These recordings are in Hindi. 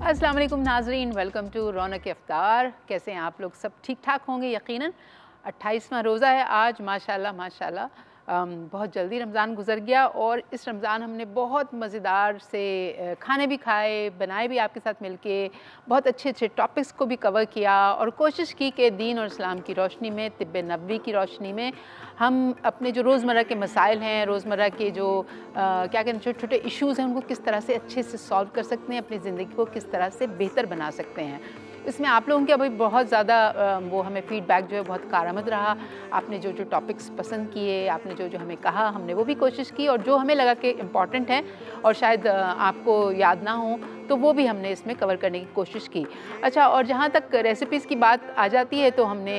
अस्सलाम वालेकुम नाज़रीन, वेलकम टू रौनक इफ्तार। कैसे हैं आप लोग? सब ठीक ठाक होंगे यकीनन। 28वां रोज़ा है आज, माशाल्लाह माशाल्लाह। बहुत जल्दी रमज़ान गुज़र गया और इस रमज़ान हमने बहुत मज़ेदार से खाने भी खाए, बनाए भी आपके साथ मिलके, बहुत अच्छे अच्छे टॉपिक्स को भी कवर किया और कोशिश की कि दीन और इस्लाम की रोशनी में, तिब्ब नबवी की रोशनी में हम अपने जो रोज़मर्रा के मसाइल हैं, रोज़मर्रा के जो क्या कहते हैं छोटे छोटे इश्यूज़ हैं, उनको किस तरह से अच्छे से सॉल्व कर सकते हैं, अपनी ज़िंदगी को किस तरह से बेहतर बना सकते हैं। इसमें आप लोगों के अभी बहुत ज़्यादा वो हमें फ़ीडबैक जो है बहुत कारआमद रहा। आपने जो जो टॉपिक्स पसंद किए, आपने जो जो हमें कहा, हमने वो भी कोशिश की और जो हमें लगा कि इम्पॉर्टेंट है और शायद आपको याद ना हो तो वो भी हमने इसमें कवर करने की कोशिश की। अच्छा, और जहाँ तक रेसिपीज़ की बात आ जाती है तो हमने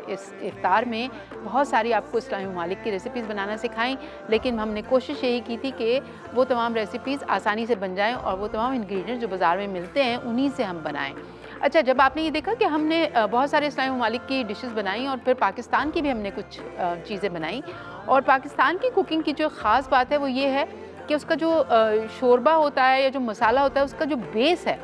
इस इफ्तार में बहुत सारी आपको इस्लामी ममालिक की रेसिपीज़ बनाना सिखाई, लेकिन हमने कोशिश यही की थी कि वो तमाम रेसिपीज़ आसानी से बन जाएँ और वो तमाम इंग्रेडिएंट्स जो बाज़ार में मिलते हैं उन्हीं से हम बनाएँ। अच्छा, जब आपने ये देखा कि हमने बहुत सारे इस्लामी ममालिक की डिशेस बनाई और फिर पाकिस्तान की भी हमने कुछ चीज़ें बनाई, और पाकिस्तान की कुकिंग की जो ख़ास बात है वो ये है कि उसका जो शोरबा होता है या जो मसाला होता है, उसका जो बेस है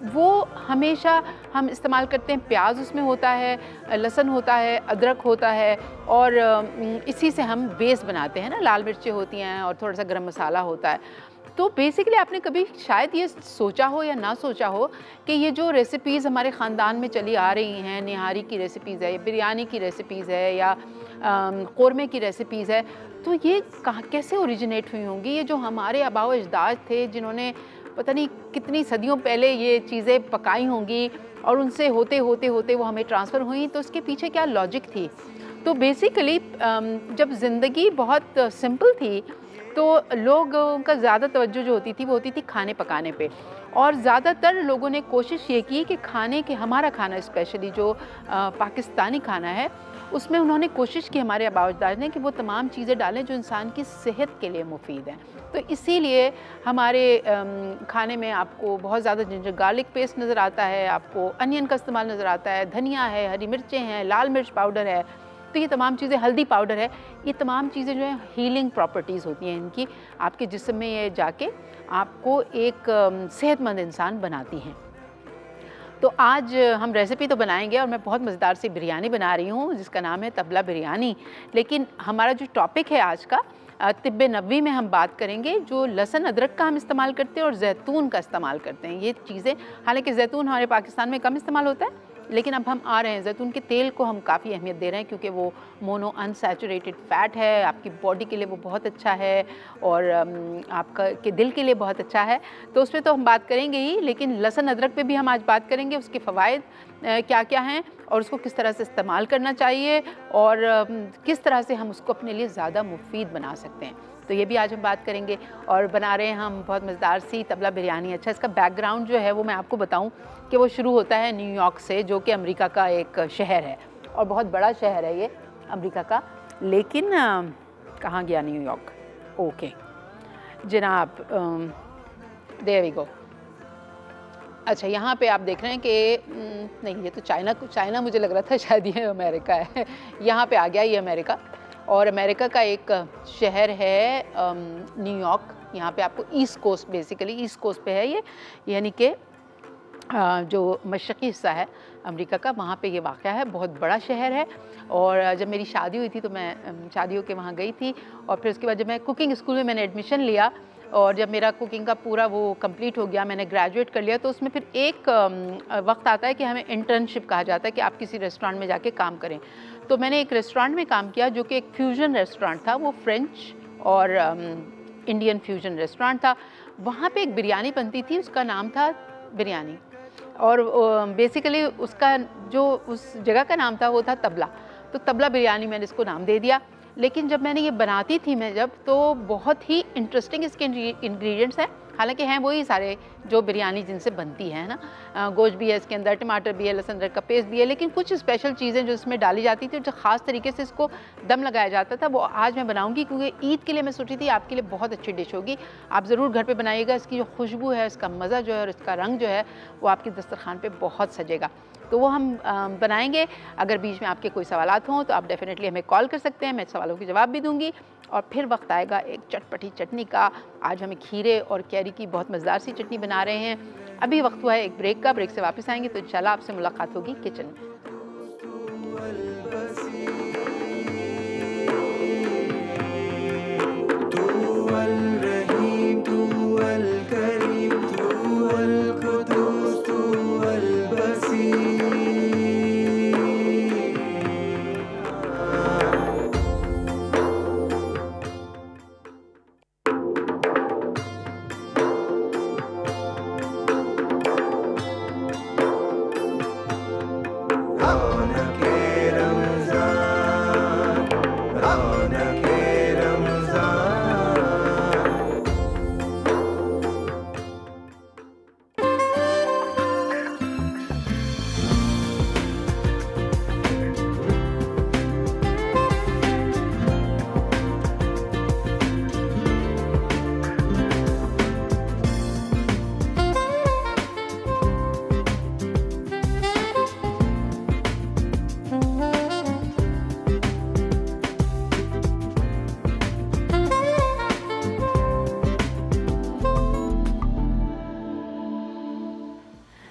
वो हमेशा हम इस्तेमाल करते हैं। प्याज उसमें होता है, लहसुन होता है, अदरक होता है और इसी से हम बेस बनाते हैं ना। लाल मिर्चें होती हैं और थोड़ा सा गरम मसाला होता है। तो बेसिकली आपने कभी शायद ये सोचा हो या ना सोचा हो कि ये जो रेसिपीज़ हमारे ख़ानदान में चली आ रही हैं, निहारी की रेसिपीज़ है, बिरयानी की रेसिपीज़ है या क़ोरमे की रेसिपीज़ है, तो ये कहाँ कैसे ओरिजिनेट हुई होंगी? ये जो हमारे आबाओ अजदाद थे जिन्होंने पता नहीं कितनी सदियों पहले ये चीज़ें पकाई होंगी और उनसे होते होते होते वो हमें ट्रांसफ़र हुई, तो उसके पीछे क्या लॉजिक थी? तो बेसिकली जब ज़िंदगी बहुत सिंपल थी तो लोगों का ज़्यादा तवज्जो जो होती थी वो होती थी खाने पकाने पे, और ज़्यादातर लोगों ने कोशिश ये की कि खाने के हमारा खाना स्पेशली जो पाकिस्तानी खाना है उसमें उन्होंने कोशिश की, हमारे आबाओ अजदाद ने, कि वो तमाम चीज़ें डालें जो इंसान की सेहत के लिए मुफीद हैं। तो इसीलिए हमारे खाने में आपको बहुत ज़्यादा जिंजर गार्लिक पेस्ट नज़र आता है, आपको अनियन का इस्तेमाल नज़र आता है, धनिया है, हरी मिर्चें हैं, लाल मिर्च पाउडर है, तो ये तमाम चीज़ें, हल्दी पाउडर है, ये तमाम चीज़ें जो है हीलिंग प्रॉपर्टीज़ होती हैं इनकी, आपके जिस्म में ये जाके आपको एक सेहतमंद इंसान बनाती हैं। तो आज हम रेसिपी तो बनाएंगे और मैं बहुत मज़ेदार सी बिरयानी बना रही हूँ जिसका नाम है तबला बिरयानी। लेकिन हमारा जो टॉपिक है आज का, तिब्ब नबवी में हम बात करेंगे जो लहसुन अदरक का हम इस्तेमाल करते हैं और जैतून का इस्तेमाल करते हैं। ये चीज़ें, हालांकि जैतून हमारे पाकिस्तान में कम इस्तेमाल होता है, लेकिन अब हम आ रहे हैं, जैतून के तेल को हम काफ़ी अहमियत दे रहे हैं क्योंकि वो मोनो अनसैचुरेटेड फ़ैट है, आपकी बॉडी के लिए वो बहुत अच्छा है और आपका के दिल के लिए बहुत अच्छा है। तो उस पर तो हम बात करेंगे ही, लेकिन लहसुन अदरक पे भी हम आज बात करेंगे, उसके फ़वाइद क्या क्या हैं और उसको किस तरह से इस्तेमाल करना चाहिए और किस तरह से हम उसको अपने लिए ज़्यादा मुफीद बना सकते हैं। तो ये भी आज हम बात करेंगे और बना रहे हैं हम बहुत मज़ेदार सी तबला बिरयानी। अच्छा, इसका बैकग्राउंड जो है वो मैं आपको बताऊं कि वो शुरू होता है न्यूयॉर्क से, जो कि अमेरिका का एक शहर है और बहुत बड़ा शहर है ये अमेरिका का। लेकिन कहाँ गया न्यूयॉर्क? ओके जनाब, देयर वी गो। अच्छा, यहाँ पे आप देख रहे हैं कि नहीं, ये तो चाइना मुझे लग रहा था शायद ये अमेरिका है। यहाँ पे आ गया ये अमेरिका, और अमेरिका का एक शहर है न्यूयॉर्क। यहाँ पे आपको east coast, basically east coast पे है ये, यानी कि जो मशरक़ी हिस्सा है अमेरिका का, वहाँ पे ये वाक़या है। बहुत बड़ा शहर है और जब मेरी शादी हुई थी तो मैं शादियों के वहाँ गई थी और फिर उसके बाद जब मैं कुकिंग स्कूल में मैंने एडमिशन लिया और जब मेरा कुकिंग का पूरा वो कंप्लीट हो गया, मैंने ग्रेजुएट कर लिया, तो उसमें फिर एक वक्त आता है कि हमें इंटर्नशिप कहा जाता है कि आप किसी रेस्टोरेंट में जाके काम करें। तो मैंने एक रेस्टोरेंट में काम किया जो कि एक फ्यूजन रेस्टोरेंट था, वो फ्रेंच और इंडियन फ्यूजन रेस्टोरेंट था। वहाँ पे एक बिरयानी बनती थी, उसका नाम था बिरयानी, और बेसिकली उसका जो उस जगह का नाम था वो था तबला। तो तबला बिरयानी मैंने इसको नाम दे दिया। लेकिन जब मैंने ये बनाती थी मैं जब, तो बहुत ही इंटरेस्टिंग इसके इंग्रेडिएंट्स हैं, हालांकि हैं वही सारे जो बिरयानी जिनसे बनती है ना। गोश्त भी है इसके अंदर, टमाटर भी है, लहसुन अदरक का पेस्ट भी है, लेकिन कुछ स्पेशल चीज़ें जो इसमें डाली जाती थी, जो ख़ास तरीके से इसको दम लगाया जाता था, वो आज मैं बनाऊंगी क्योंकि ईद के लिए मैं सोची थी आपके लिए बहुत अच्छी डिश होगी। आप ज़रूर घर पे बनाइएगा, इसकी जो खुशबू है, इसका मज़ा जो है और इसका रंग जो है वो आपकी दस्तरखान पे बहुत सजेगा। तो वो हम बनाएंगे। अगर बीच में आपके कोई सवालात हों तो आप डेफ़िनेटली हमें कॉल कर सकते हैं, मैं सवालों के जवाब भी दूँगी। और फिर वक्त आएगा एक चटपटी चटनी का। आज हमें खीरे और कैरी की बहुत मज़ेदार सी चटनी बना रहे हैं। अभी वक्त हुआ है एक ब्रेक का, ब्रेक से वापस आएंगे तो इंशाल्लाह आपसे मुलाकात होगी किचन में।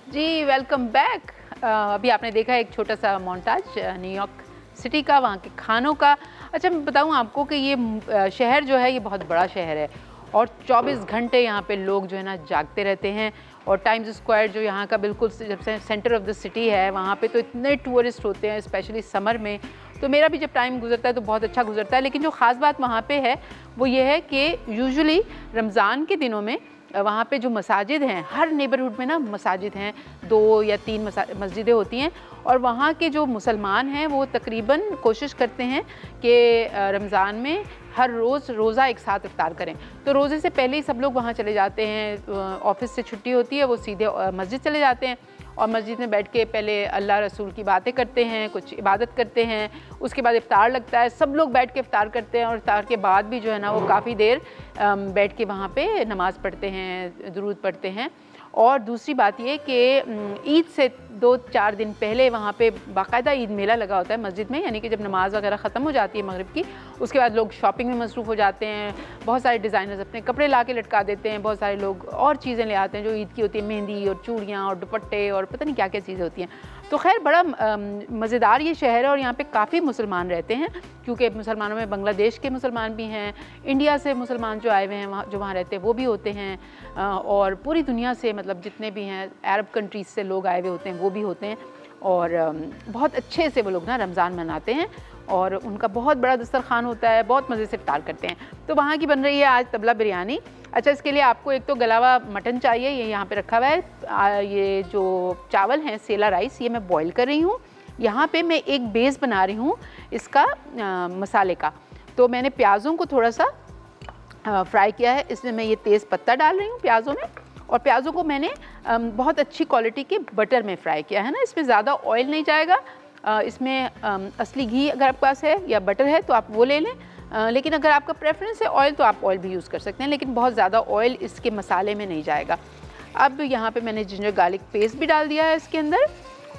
जी वेलकम बैक। अभी आपने देखा एक छोटा सा मोन्टाज न्यूयॉर्क सिटी का, वहाँ के खानों का। अच्छा मैं बताऊँ आपको कि ये शहर जो है ये बहुत बड़ा शहर है और 24 घंटे यहाँ पे लोग जो है ना जागते रहते हैं। और टाइम्स स्क्वायर जो यहाँ का बिल्कुल जब से सेंटर ऑफ द सिटी है, वहाँ पे तो इतने टूरिस्ट होते हैं स्पेशली समर में। तो मेरा भी जब टाइम गुजरता है तो बहुत अच्छा गुजरता है। लेकिन जो ख़ास बात वहाँ पे है वो ये है कि यूजुअली रमज़ान के दिनों में वहाँ पे जो मसाजिद हैं, हर नेबरहुड में ना मसाजिद हैं, 2 या 3 मस्जिदें होती हैं। और वहाँ के जो मुसलमान हैं वो तकरीबन कोशिश करते हैं कि रमज़ान में हर रोज़ रोज़ा एक साथ इफ्तार करें। तो रोज़े से पहले ही सब लोग वहाँ चले जाते हैं, ऑफिस से छुट्टी होती है वो सीधे मस्जिद चले जाते हैं और मस्जिद में बैठ के पहले अल्लाह रसूल की बातें करते हैं, कुछ इबादत करते हैं। उसके बाद इफ्तार लगता है, सब लोग बैठ के इफ्तार करते हैं और इफ्तार के बाद भी जो है ना वो काफ़ी देर बैठ के वहाँ पे नमाज़ पढ़ते हैं, दुरूद पढ़ते हैं। और दूसरी बात ये कि ईद से 2-4 दिन पहले वहाँ पे बाकायदा ईद मेला लगा होता है मस्जिद में, यानी कि जब नमाज वगैरह ख़त्म हो जाती है मगरिब की, उसके बाद लोग शॉपिंग में मसरूफ़ हो जाते हैं। बहुत सारे डिज़ाइनर्स अपने कपड़े ला के लटका देते हैं, बहुत सारे लोग और चीज़ें ले आते हैं जो ईद की होती है, मेहंदी और चूड़ियाँ और दुपट्टे और पता नहीं क्या क्या चीज़ें होती हैं। तो खैर बड़ा मज़ेदार ये शहर है और यहाँ पे काफ़ी मुसलमान रहते हैं, क्योंकि मुसलमानों में बांग्लादेश के मुसलमान भी हैं, इंडिया से मुसलमान जो आए हुए हैं वहाँ जो वहाँ रहते हैं वो भी होते हैं, और पूरी दुनिया से मतलब जितने भी हैं अरब कंट्रीज़ से लोग आए हुए होते हैं वो भी होते हैं। और बहुत अच्छे से वो लोग ना रमज़ान मनाते हैं और उनका बहुत बड़ा दस्तरखान होता है, बहुत मज़े से इफ्तार करते हैं। तो वहाँ की बन रही है आज तबला बिरयानी। अच्छा इसके लिए आपको एक तो गलावा मटन चाहिए, ये यहाँ पे रखा हुआ है। ये जो चावल हैं सेला राइस, ये मैं बॉईल कर रही हूँ। यहाँ पे मैं एक बेस बना रही हूँ इसका मसाले का। तो मैंने प्याज़ों को थोड़ा सा फ्राई किया है, इसमें मैं ये तेज़ पत्ता डाल रही हूँ प्याज़ों में, और प्याज़ों को मैंने बहुत अच्छी क्वालिटी के बटर में फ्राई किया है ना, इसमें ज़्यादा ऑयल नहीं जाएगा। इसमें असली घी अगर आपके पास है या बटर है तो आप वो ले लें, लेकिन अगर आपका प्रेफरेंस है ऑयल तो आप ऑयल भी यूज़ कर सकते हैं, लेकिन बहुत ज़्यादा ऑयल इसके मसाले में नहीं जाएगा। अब यहाँ पे मैंने जिंजर गार्लिक पेस्ट भी डाल दिया है इसके अंदर,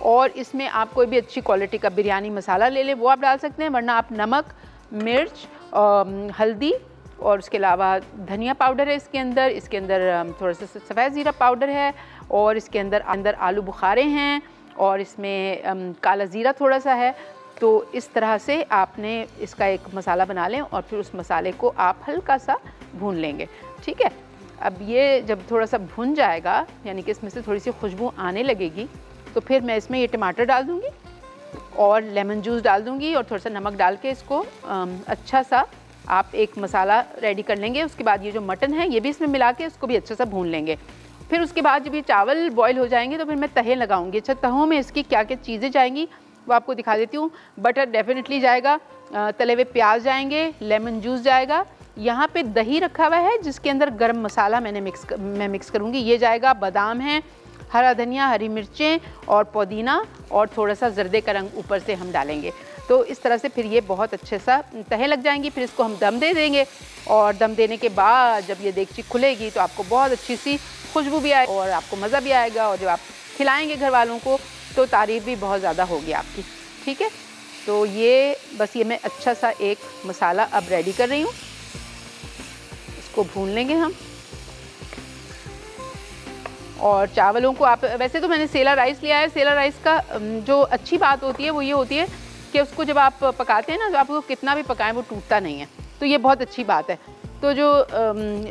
और इसमें आप कोई भी अच्छी क्वालिटी का बिरयानी मसाला ले लें वो आप डाल सकते हैं, वरना आप नमक, मिर्च, हल्दी और उसके अलावा धनिया पाउडर है इसके अंदर थोड़ा सा सफ़ेद ज़ीरा पाउडर है, और इसके अंदर आलू बुखारे हैं, और इसमें काला ज़ीरा थोड़ा सा है। तो इस तरह से आपने इसका एक मसाला बना लें और फिर उस मसाले को आप हल्का सा भून लेंगे, ठीक है। अब ये जब थोड़ा सा भुन जाएगा, यानी कि इसमें से थोड़ी सी खुशबू आने लगेगी, तो फिर मैं इसमें ये टमाटर डाल दूँगी और लेमन जूस डाल दूँगी और थोड़ा सा नमक डाल के इसको अच्छा सा आप एक मसाला रेडी कर लेंगे। उसके बाद ये जो मटन है ये भी इसमें मिला के इसको भी अच्छा सा भून लेंगे। फिर उसके बाद जब ये चावल बॉईल हो जाएंगे तो फिर मैं तहे लगाऊंगी। अच्छा तहों में इसकी क्या क्या चीज़ें जाएंगी वो आपको दिखा देती हूँ। बटर डेफिनेटली जाएगा, तले हुए प्याज जाएंगे, लेमन जूस जाएगा, यहाँ पे दही रखा हुआ है जिसके अंदर गरम मसाला मैं मिक्स करूँगी, ये जाएगा, बादाम है, हरा धनिया, हरी मिर्चें और पुदीना, और थोड़ा सा जर्दे का रंग ऊपर से हम डालेंगे। तो इस तरह से फिर ये बहुत अच्छे सा तहे लग जाएंगी। फिर इसको हम दम दे देंगे, और दम देने के बाद जब ये देगची खुलेगी तो आपको बहुत अच्छी सी खुशबू भी आएगी और आपको मज़ा भी आएगा, और जब आप खिलाएंगे घर वालों को तो तारीफ़ भी बहुत ज़्यादा होगी आपकी। ठीक है, तो ये बस ये मैं अच्छा सा एक मसाला अब रेडी कर रही हूँ, इसको भून लेंगे हम। और चावलों को आप, वैसे तो मैंने सेला राइस लिया है। सेला राइस का जो अच्छी बात होती है वो ये होती है कि उसको जब आप पकाते हैं ना, तो आपको कितना भी पकाएं वो टूटता नहीं है, तो ये बहुत अच्छी बात है। तो जो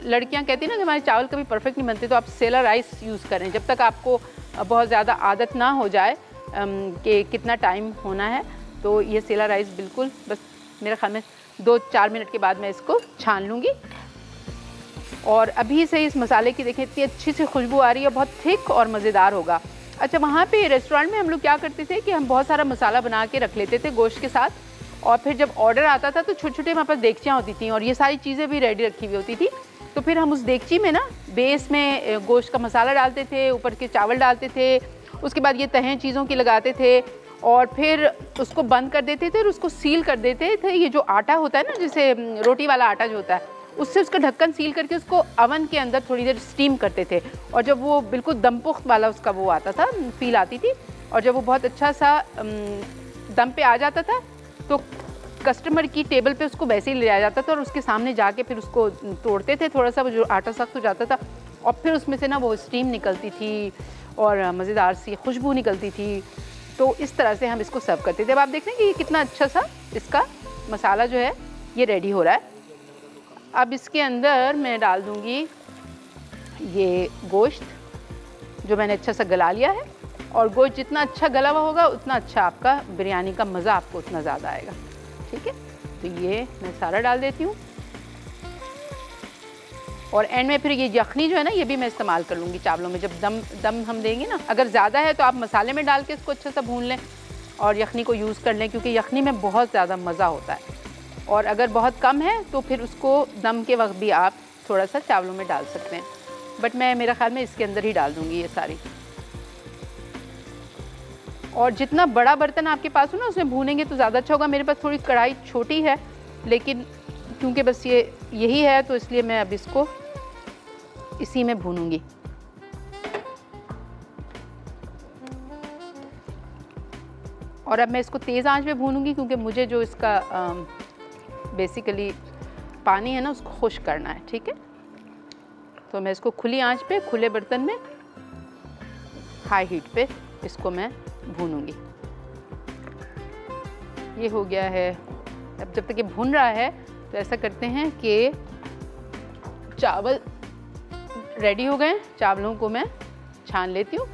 लड़कियां कहती हैं ना कि हमारे चावल कभी परफेक्ट नहीं बनते, तो आप सेला राइस यूज़ करें जब तक आपको बहुत ज़्यादा आदत ना हो जाए कि कितना टाइम होना है। तो ये सेला राइस बिल्कुल बस मेरे ख्याल में 2-4 मिनट के बाद मैं इसको छान लूँगी। और अभी से इस मसाले की देखें इतनी अच्छी सी खुशबू आ रही है, बहुत थिक और मज़ेदार होगा। अच्छा, वहाँ पे रेस्टोरेंट में हम लोग क्या करते थे कि हम बहुत सारा मसाला बना के रख लेते थे गोश्त के साथ, और फिर जब ऑर्डर आता था तो छोटे छोटे हमारे पास देगचियाँ होती थी और ये सारी चीज़ें भी रेडी रखी हुई होती थी। तो फिर हम उस देगची में ना बेस में गोश्त का मसाला डालते थे, ऊपर के चावल डालते थे, उसके बाद ये तहें चीज़ों की लगाते थे और फिर उसको बंद कर देते थे और उसको सील कर देते थे। ये जो आटा होता है ना, जैसे रोटी वाला आटा जो होता है, उससे उसका ढक्कन सील करके उसको अवन के अंदर थोड़ी देर स्टीम करते थे। और जब वो बिल्कुल दमपुख्त वाला उसका वो आता था, फील आती थी, और जब वो बहुत अच्छा सा दम पे आ जाता था तो कस्टमर की टेबल पे उसको वैसे ही ले जाया जाता था और उसके सामने जाके फिर उसको तोड़ते थे, थोड़ा सा वो जो आटा सख्त हो जाता था, और फिर उसमें से ना वो स्टीम निकलती थी और मज़ेदार सी खुशबू निकलती थी। तो इस तरह से हम इसको सर्व करते थे। अब आप देख रहे हैं कि ये कितना अच्छा सा इसका मसाला जो है ये रेडी हो रहा है। अब इसके अंदर मैं डाल दूँगी ये गोश्त जो मैंने अच्छा सा गला लिया है, और गोश्त जितना अच्छा गला हुआ होगा उतना अच्छा आपका बिरयानी का मज़ा आपको उतना ज़्यादा आएगा। ठीक है, तो ये मैं सारा डाल देती हूँ, और एंड में फिर ये यखनी जो है ना ये भी मैं इस्तेमाल कर लूँगी चावलों में। जब दम हम देंगे ना, अगर ज़्यादा है तो आप मसाले में डाल के इसको अच्छा सा भून लें और यखनी को यूज़ कर लें, क्योंकि यखनी में बहुत ज़्यादा मज़ा होता है। और अगर बहुत कम है तो फिर उसको दम के वक्त भी आप थोड़ा सा चावलों में डाल सकते हैं, बट मैं मेरा ख्याल में इसके अंदर ही डाल दूँगी ये सारी। और जितना बड़ा बर्तन आपके पास हो ना उसमें भूनेंगे तो ज़्यादा अच्छा होगा। मेरे पास थोड़ी कढ़ाई छोटी है, लेकिन क्योंकि बस यही है तो इसलिए मैं अब इसको इसी में भूनूंगी। और अब मैं इसको तेज़ आंच पे भूनूंगी, क्योंकि मुझे जो इसका बेसिकली पानी है ना उसको खुश्क करना है। ठीक है, तो मैं इसको खुली आंच पे खुले बर्तन में हाई हीट पे इसको मैं भूनूंगी। ये हो गया है। अब जब तक ये भून रहा है तो ऐसा करते हैं कि चावल रेडी हो गए, चावलों को मैं छान लेती हूँ।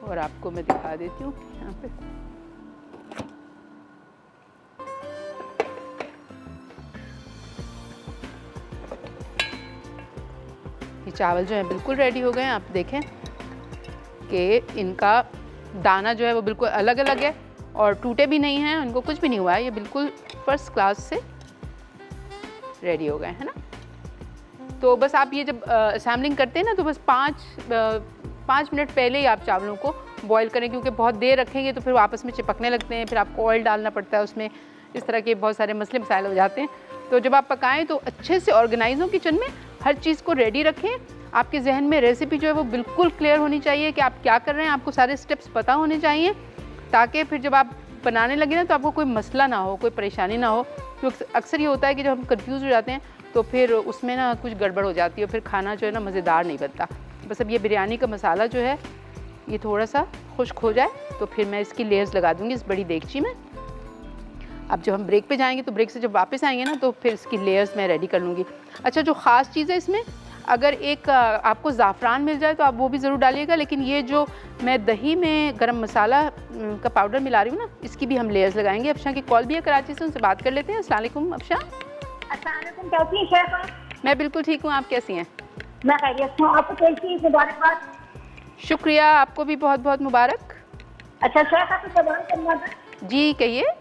और आपको मैं दिखा देती हूँ यहाँ पे। ये चावल जो है बिल्कुल रेडी हो गए हैं। आप देखें कि इनका दाना जो है वो बिल्कुल अलग अलग है और टूटे भी नहीं हैं, उनको कुछ भी नहीं हुआ है। ये बिल्कुल फर्स्ट क्लास से रेडी हो गए हैं ना। तो बस आप ये जब असेंबलिंग करते हैं ना तो बस 5 मिनट पहले ही आप चावलों को बॉईल करें, क्योंकि बहुत देर रखेंगे तो फिर वो आपस में चिपकने लगते हैं, फिर आपको ऑयल डालना पड़ता है उसमें, इस तरह के बहुत सारे मसले मसाइल हो जाते हैं। तो जब आप पकाएं तो अच्छे से ऑर्गेनाइज हो किचन में, हर चीज़ को रेडी रखें। आपके जहन में रेसिपी जो है वो बिल्कुल क्लियर होनी चाहिए कि आप क्या कर रहे हैं, आपको सारे स्टेप्स पता होने चाहिए, ताकि फिर जब आप बनाने लगे ना तो आपको कोई मसला ना हो, कोई परेशानी ना हो। क्योंकि अक्सर ये होता है कि जब हम कंफ्यूज हो जाते हैं तो फिर उसमें ना कुछ गड़बड़ हो जाती है, फिर खाना जो है ना मज़ेदार नहीं बनता। बस अब ये बिरयानी का मसाला जो है ये थोड़ा सा खुश्क हो जाए तो फिर मैं इसकी लेयर्स लगा दूँगी इस बड़ी देगची में। अब जब हम ब्रेक पे जाएंगे तो ब्रेक से जब वापस आएंगे ना तो फिर इसकी लेयर्स मैं रेडी कर लूँगी। अच्छा, जो ख़ास चीज़ है इसमें, अगर एक आपको ज़ाफ़रान मिल जाए तो आप वो भी ज़रूर डालिएगा, लेकिन ये जो मैं दही में गरम मसाला का पाउडर मिला रही हूँ ना, इसकी भी हम लेयर्स लगाएंगे। अफशा की कॉल भी है कराची से, उनसे बात कर लेते हैं। अस्सलाम वालेकुम अफशा। अस्सलाम वालेकुम, कैसी हैं शेफ़? मैं बिल्कुल ठीक हूँ, आप कैसी हैं? मैं खैरियत हूँ। आपको कैसी है? मुबारकबाद। शुक्रिया, आपको भी बहुत बहुत मुबारक। अच्छा शेफ़, आपको सवाल करना था। जी कहिए।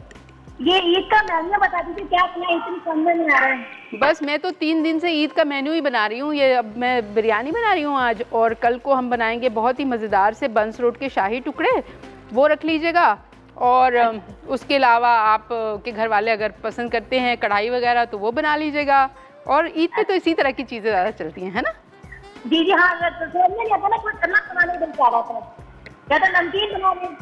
ये ईद का मेन्यू बता दीजिए, क्या अपना इतनी समझ में आ रहा है? बस मैं तो 3 दिन से ईद का मेन्यू ही बना रही हूँ। ये अब मैं बिरयानी बना रही हूँ आज, और कल को हम बनाएंगे बहुत ही मज़ेदार से बंस रोड के शाही टुकड़े, वो रख लीजिएगा। और उसके अलावा आप के घर वाले अगर पसंद करते हैं कढ़ाई वगैरह तो वो बना लीजिएगा। और ईद पे तो इसी तरह की चीज़ें ज़्यादा चलती हैं, है ना? जी जी हाँ, समझ में नहीं आता ना, कुछ खाना बनाने दिल चाह रहा था, या तो नमकीन बना लें।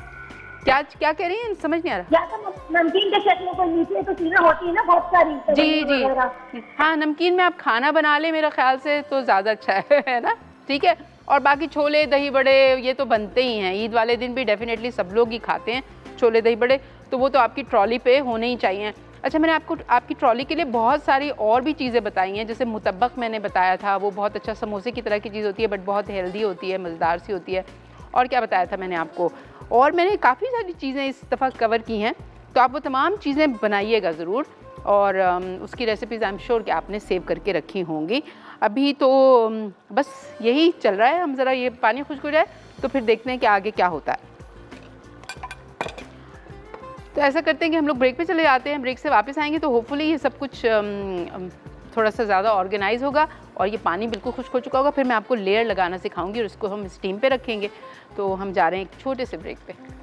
क्या कह रही हैं, समझ नहीं आ रहा। या तो नमकीन के शक्ल में कोई मीठे तो चीजें होती है ना बहुत सारी, जी जी हाँ, नमकीन में आप खाना बना ले मेरे ख्याल से तो ज़्यादा अच्छा है ना? ठीक है। और बाकी छोले दही बड़े ये तो बनते ही हैं, ईद वाले दिन भी डेफिनेटली सब लोग ही खाते हैं छोले दही बड़े, तो वो तो आपकी ट्रॉली पे होने ही चाहिए। अच्छा, मैंने आपको आपकी ट्रॉली के लिए बहुत सारी और भी चीज़ें बताई हैं, जैसे मुतब्बक मैंने बताया था, वो बहुत अच्छा समोसे की तरह की चीज़ होती है बट बहुत हेल्दी होती है, मज़ेदार सी होती है। और क्या बताया था मैंने आपको, और मैंने काफ़ी सारी चीज़ें इस दफ़ा कवर की हैं, तो आप वो तमाम चीज़ें बनाइएगा ज़रूर, और उसकी रेसिपीज़ आई एम श्योर कि आपने सेव करके रखी होंगी। अभी तो बस यही चल रहा है, हम ज़रा ये पानी खुश्क हो जाए तो फिर देखते हैं कि आगे क्या होता है। तो ऐसा करते हैं कि हम लोग ब्रेक पे चले जाते हैं, ब्रेक से वापस आएंगे तो होपफुली ये सब कुछ थोड़ा सा ज़्यादा ऑर्गेनाइज होगा और ये पानी बिल्कुल खुश्क हो चुका होगा। फिर मैं आपको लेयर लगाना सिखाऊंगी और इसको हम स्टीम पे रखेंगे। तो हम जा रहे हैं एक छोटे से ब्रेक पे।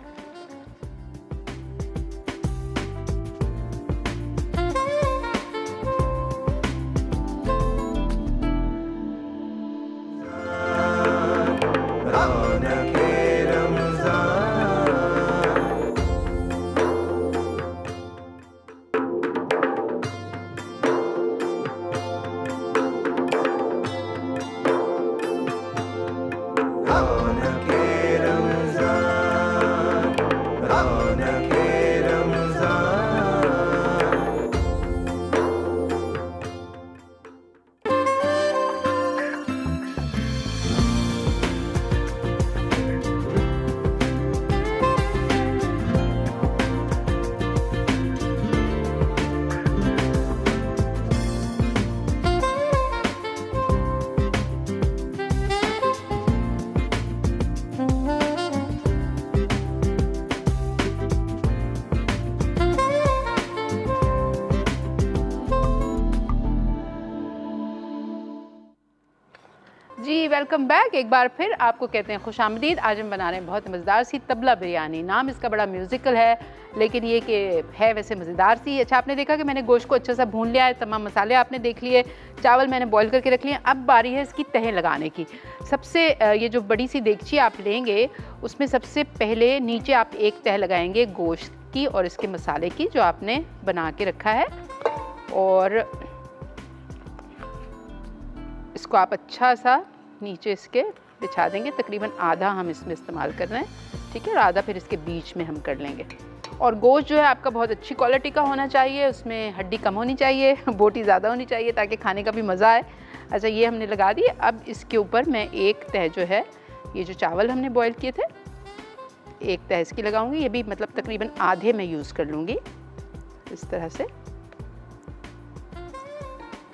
जी वेलकम बैक, एक बार फिर आपको कहते हैं खुशामदीद। आज हम बना रहे हैं बहुत मज़ेदार सी तबला बिरयानी। नाम इसका बड़ा म्यूज़िकल है लेकिन ये कि है वैसे मज़ेदार सी। अच्छा, आपने देखा कि मैंने गोश्त को अच्छा सा भून लिया है, तमाम मसाले आपने देख लिए, चावल मैंने बॉईल करके रख लिए। अब बारी है इसकी तहें लगाने की। सबसे ये जो बड़ी सी देगची आप लेंगे उसमें सबसे पहले नीचे आप एक तह लगाएंगे गोश्त की और इसके मसाले की जो आपने बना के रखा है, और इसको आप अच्छा सा नीचे इसके बिछा देंगे। तकरीबन आधा हम इसमें इस्तेमाल कर रहे हैं, ठीक है, और आधा फिर इसके बीच में हम कर लेंगे। और गोश्त जो है आपका बहुत अच्छी क्वालिटी का होना चाहिए, उसमें हड्डी कम होनी चाहिए, बोटी ज़्यादा होनी चाहिए ताकि खाने का भी मज़ा आए। अच्छा, ये हमने लगा दिए। अब इसके ऊपर मैं एक तह जो है, ये जो चावल हमने बॉईल किए थे, एक तह इसकी लगाऊंगी। ये भी मतलब तकरीबन आधे में यूज़ कर लूँगी इस तरह से,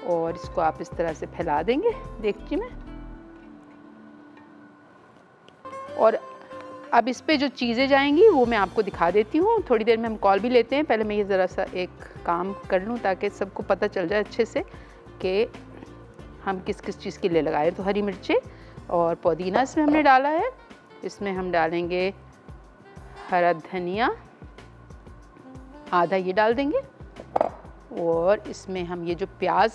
और इसको आप इस तरह से फैला देंगे देगची में। और अब इस पे जो चीज़ें जाएंगी वो मैं आपको दिखा देती हूँ। थोड़ी देर में हम कॉल भी लेते हैं, पहले मैं ये ज़रा सा एक काम कर लूँ ताकि सबको पता चल जाए अच्छे से कि हम किस किस चीज़ के लिए लगाए। तो हरी मिर्चें और पुदीना इसमें हमने डाला है, इसमें हम डालेंगे हरा धनिया, आधा ये डाल देंगे, और इसमें हम ये जो प्याज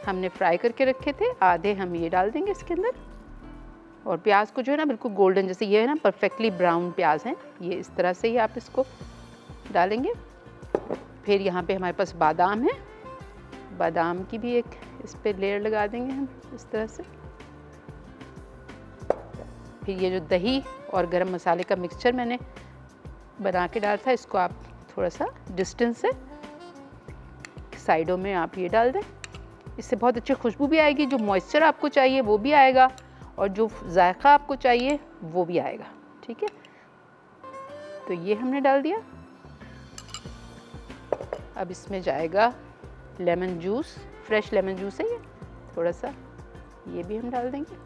हमने फ्राई करके रखे थे आधे हम ये डाल देंगे इसके अंदर। और प्याज को जो है ना बिल्कुल गोल्डन, जैसे ये है ना परफेक्टली ब्राउन प्याज हैं, ये इस तरह से ही आप इसको डालेंगे। फिर यहाँ पे हमारे पास बादाम है, बादाम की भी एक इस पे लेयर लगा देंगे हम इस तरह से। फिर ये जो दही और गरम मसाले का मिक्सचर मैंने बना के डाला था, इसको आप थोड़ा सा डिस्टेंस से साइडों में आप ये डाल दें। इससे बहुत अच्छी खुशबू भी आएगी, जो मॉइस्चर आपको चाहिए वो भी आएगा और जो जायका आपको चाहिए वो भी आएगा, ठीक है। तो ये हमने डाल दिया। अब इसमें जाएगा lemon juice, fresh lemon juice है ये, थोड़ा सा ये भी हम डाल देंगे।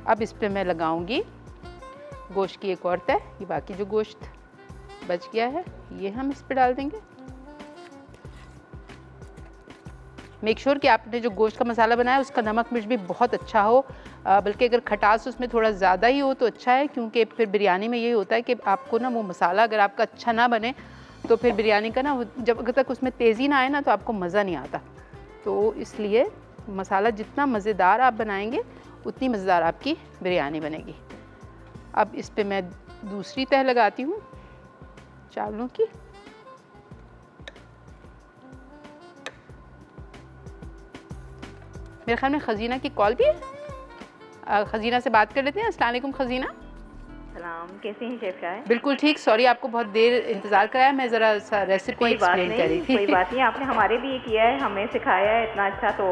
अब इस पे मैं लगाऊंगी गोश्त की एक और तह, ये बाकी जो गोश्त बच गया है ये हम इस पे डाल देंगे। मेक श्योर कि आपने जो गोश्त का मसाला बनाया उसका नमक मिर्च भी बहुत अच्छा हो, बल्कि अगर खटास उसमें थोड़ा ज़्यादा ही हो तो अच्छा है, क्योंकि फिर बिरयानी में यही होता है कि आपको ना वो मसाला अगर आपका अच्छा ना बने तो फिर बिरयानी का ना जब तक उसमें तेज़ी ना आए ना तो आपको मज़ा नहीं आता। तो इसलिए मसाला जितना मज़ेदार आप बनाएंगे उतनी मज़ेदार आपकी बिरयानी बनेगी। अब इस पे मैं दूसरी तह लगाती हूँ चावलों की। मेरे ख्याल में खजीना की कॉल भी है, खजीना से बात कर लेते हैं। अस्सलाम वालेकुम खजीना। सलाम, कैसे हैं शेफ साहब? बिल्कुल ठीक, सॉरी आपको बहुत देर इंतज़ार कराया, मैं ज़रा सा रेसिपी एक्सप्लेन कर रही थी। कोई बात नहीं, आपने हमारे लिए किया है, हमें सिखाया है इतना अच्छा, तो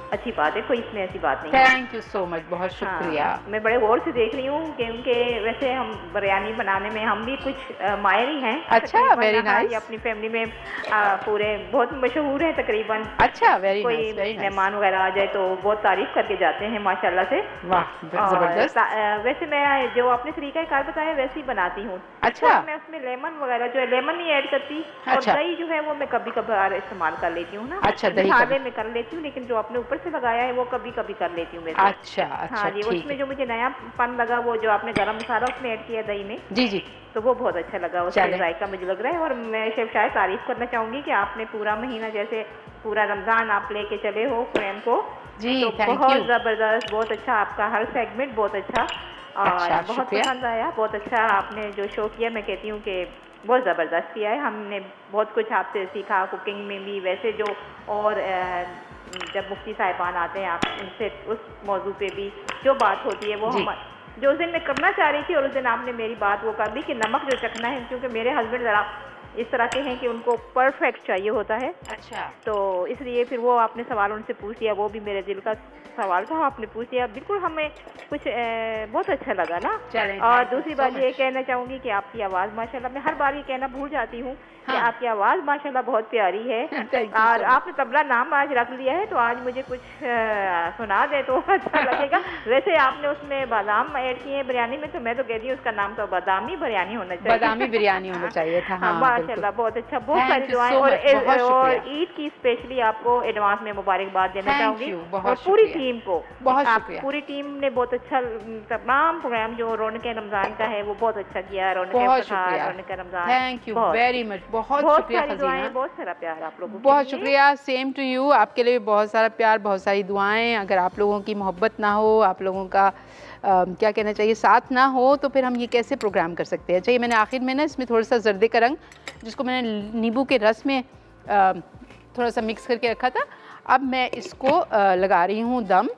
अच्छी बात है, कोई इसमें ऐसी बात नहीं है। थैंक यू सो मच, बहुत शुक्रिया। हाँ, मैं बड़े गौर से देख रही हूँ क्योंकि वैसे हम बिरयानी बनाने में हम भी कुछ माहिर ही हैं। अच्छा, वेरी नाइस। अपनी फैमिली में पूरे बहुत मशहूर है तकरीबन। अच्छा, वेरी कोई नाइस। मेहमान वगैरह आ जाए तो बहुत तारीफ करके जाते हैं माशाल्लाह से। वाह, जबरदस्त। वैसे मैं जो आपने तरीका कार बताया वैसे ही बनाती हूँ। अच्छा। मैं उसमें लेमन वगैरह जो है लेमन नहीं ऐड करती। अच्छा। और दही जो है वो मैं कभी कभार इस्तेमाल कर लेती हूँ ना। अच्छा, दही मसाले में कर लेती हूँ, लेकिन जो आपने ऊपर से लगाया है वो कभी कभी कर लेती हूँ मैं। अच्छा अच्छा, हाँ जी, उसमें जो मुझे नयापन लगा वो जो आपने गरम मसाला उसमें ऐड किया दही में। जी जी, तो वो बहुत अच्छा लगा, उसका जायका मुझे लग रहा है। और मैं शेफ शायद तारीफ करना चाहूँगी कि आपने पूरा महीना जैसे पूरा रमज़ान आप लेके चले हो फ्रेंड को जी, तो थैंक बहुत यू। ज़बरदस्त, बहुत अच्छा आपका हर सेगमेंट बहुत अच्छा और अच्छा, बहुत पसंद आया। बहुत अच्छा आपने जो शो किया, मैं कहती हूँ कि बहुत ज़बरदस्त किया है। हमने बहुत कुछ आपसे सीखा कुकिंग में भी, वैसे जो और जब मुफ्ती साहिबान आते हैं आप उनसे उस मौजू पे भी जो बात होती है वो हम जो उस दिन मैं करना चाह रही थी और उस दिन आपने मेरी बात वो कर दी कि नमक जो चखना है, क्योंकि मेरे हस्बैंड ज़रा इस तरह के हैं कि उनको परफेक्ट चाहिए होता है। अच्छा, तो इसलिए फिर वो आपने सवाल उनसे पूछ लिया, वो भी मेरे दिल का सवाल था, आपने पूछ लिया, बिल्कुल हमें कुछ बहुत अच्छा लगा ना। और दूसरी बात ये कहना चाहूँगी कि आपकी आवाज़ माशाल्लाह, मैं हर बार ये कहना भूल जाती हूँ कि आपकी आवाज़ माशाल्लाह बहुत प्यारी है। और आपने तबला नाम आज रख लिया है, तो आज मुझे कुछ सुना दे तो अच्छा लगेगा। वैसे आपने उसमें बादाम ऐड किए हैं बिरयानी में, तो मैं तो कहती हूँ उसका नाम तो बादामी बिरयानी होना चाहिए। बादामी बिरयानी होना चाहिए था। हाँ, माशाल्लाह बहुत अच्छा, बहुत सारी दुआएं। और ईद की स्पेशली आपको एडवांस में मुबारकबाद देना चाहूँगी और पूरी टीम को। बहुत शुक्रिया। पूरी टीम ने बहुत अच्छा तमाम प्रोग्राम जो रौनक रमज़ान का है वो बहुत अच्छा किया। Raunaq Ramzan, thank you very much, बहुत शुक्रिया खजीना, बहुत सारा प्यार आप लोगों को। बहुत शुक्रिया, सेम टू यू। आपके लिए बहुत सारा प्यार, बहुत सारी दुआएं। अगर आप लोगों की मोहब्बत ना हो, आप लोगों का क्या कहना चाहिए, साथ ना हो, तो फिर हम ये कैसे प्रोग्राम कर सकते हैं। चाहिए मैंने आखिर में ना इसमें थोड़ा सा जर्दे का रंग जिसको मैंने नींबू के रस में थोड़ा सा मिक्स करके रखा था, अब मैं इसको लगा रही हूँ दम।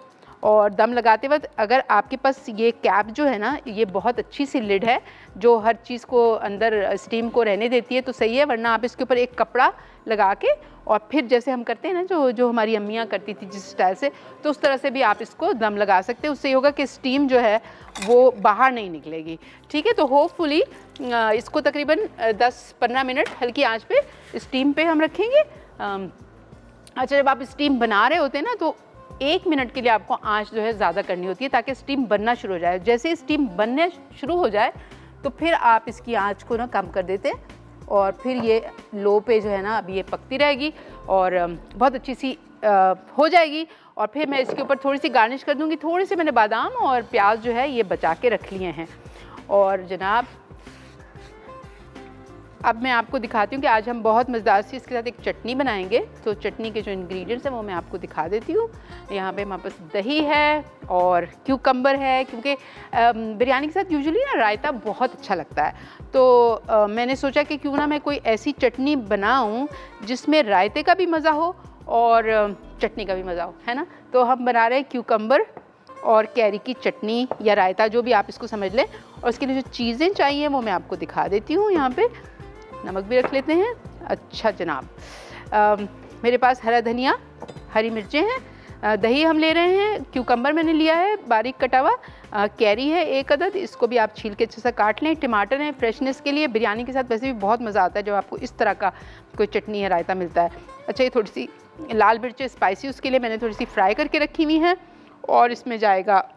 और दम लगाते वक्त अगर आपके पास ये कैप जो है ना, ये बहुत अच्छी सी लिड है जो हर चीज़ को अंदर स्टीम को रहने देती है तो सही है, वरना आप इसके ऊपर एक कपड़ा लगा के और फिर जैसे हम करते हैं ना, जो हमारी अम्मियाँ करती थी जिस स्टाइल से, तो उस तरह से भी आप इसको दम लगा सकते हैं। उससे होगा कि स्टीम जो है वो बाहर नहीं निकलेगी। ठीक है, तो होपफुली इसको तकरीबन 10-15 मिनट हल्की आँच पे स्टीम पे हम रखेंगे। अच्छा, जब आप स्टीम बना रहे होते हैं ना तो 1 मिनट के लिए आपको आंच जो है ज़्यादा करनी होती है ताकि स्टीम बनना शुरू हो जाए। जैसे स्टीम बनने शुरू हो जाए तो फिर आप इसकी आंच को ना कम कर देते हैं और फिर ये लो पे जो है ना अभी ये पकती रहेगी और बहुत अच्छी सी हो जाएगी। और फिर मैं इसके ऊपर थोड़ी सी गार्निश कर दूँगी। थोड़े से मैंने बादाम और प्याज जो है ये बचा के रख लिए हैं। और जनाब अब मैं आपको दिखाती हूँ कि आज हम बहुत मज़ेदार सी इसके साथ एक चटनी बनाएंगे। तो चटनी के जो इंग्रेडिएंट्स हैं वो मैं आपको दिखा देती हूँ। यहाँ पे हमारे पास दही है और क्यूकम्बर है, क्योंकि बिरयानी के साथ यूजुअली ना रायता बहुत अच्छा लगता है। तो मैंने सोचा कि क्यों ना मैं कोई ऐसी चटनी बनाऊँ जिसमें रायते का भी मज़ा हो और चटनी का भी मज़ा हो, है ना। तो हम बना रहे हैं क्यूकम्बर और कैरी की चटनी या रायता, जो भी आप इसको समझ लें। और इसके लिए जो चीज़ें चाहिए वो मैं आपको दिखा देती हूँ। यहाँ पे नमक भी रख लेते हैं। अच्छा जनाब, मेरे पास हरा धनिया, हरी मिर्चें हैं, दही हम ले रहे हैं, क्यूकम्बर मैंने लिया है बारीक कटा हुआ, कैरी है 1 अदद, इसको भी आप छील के अच्छे से काट लें। टमाटर है फ्रेशनेस के लिए, बिरयानी के साथ वैसे भी बहुत मज़ा आता है जब आपको इस तरह का कोई चटनी या रायता मिलता है। अच्छा, ये थोड़ी सी लाल मिर्चें स्पाइसी, उसके लिए मैंने थोड़ी सी फ्राई करके रखी हुई हैं। और इसमें जाएगा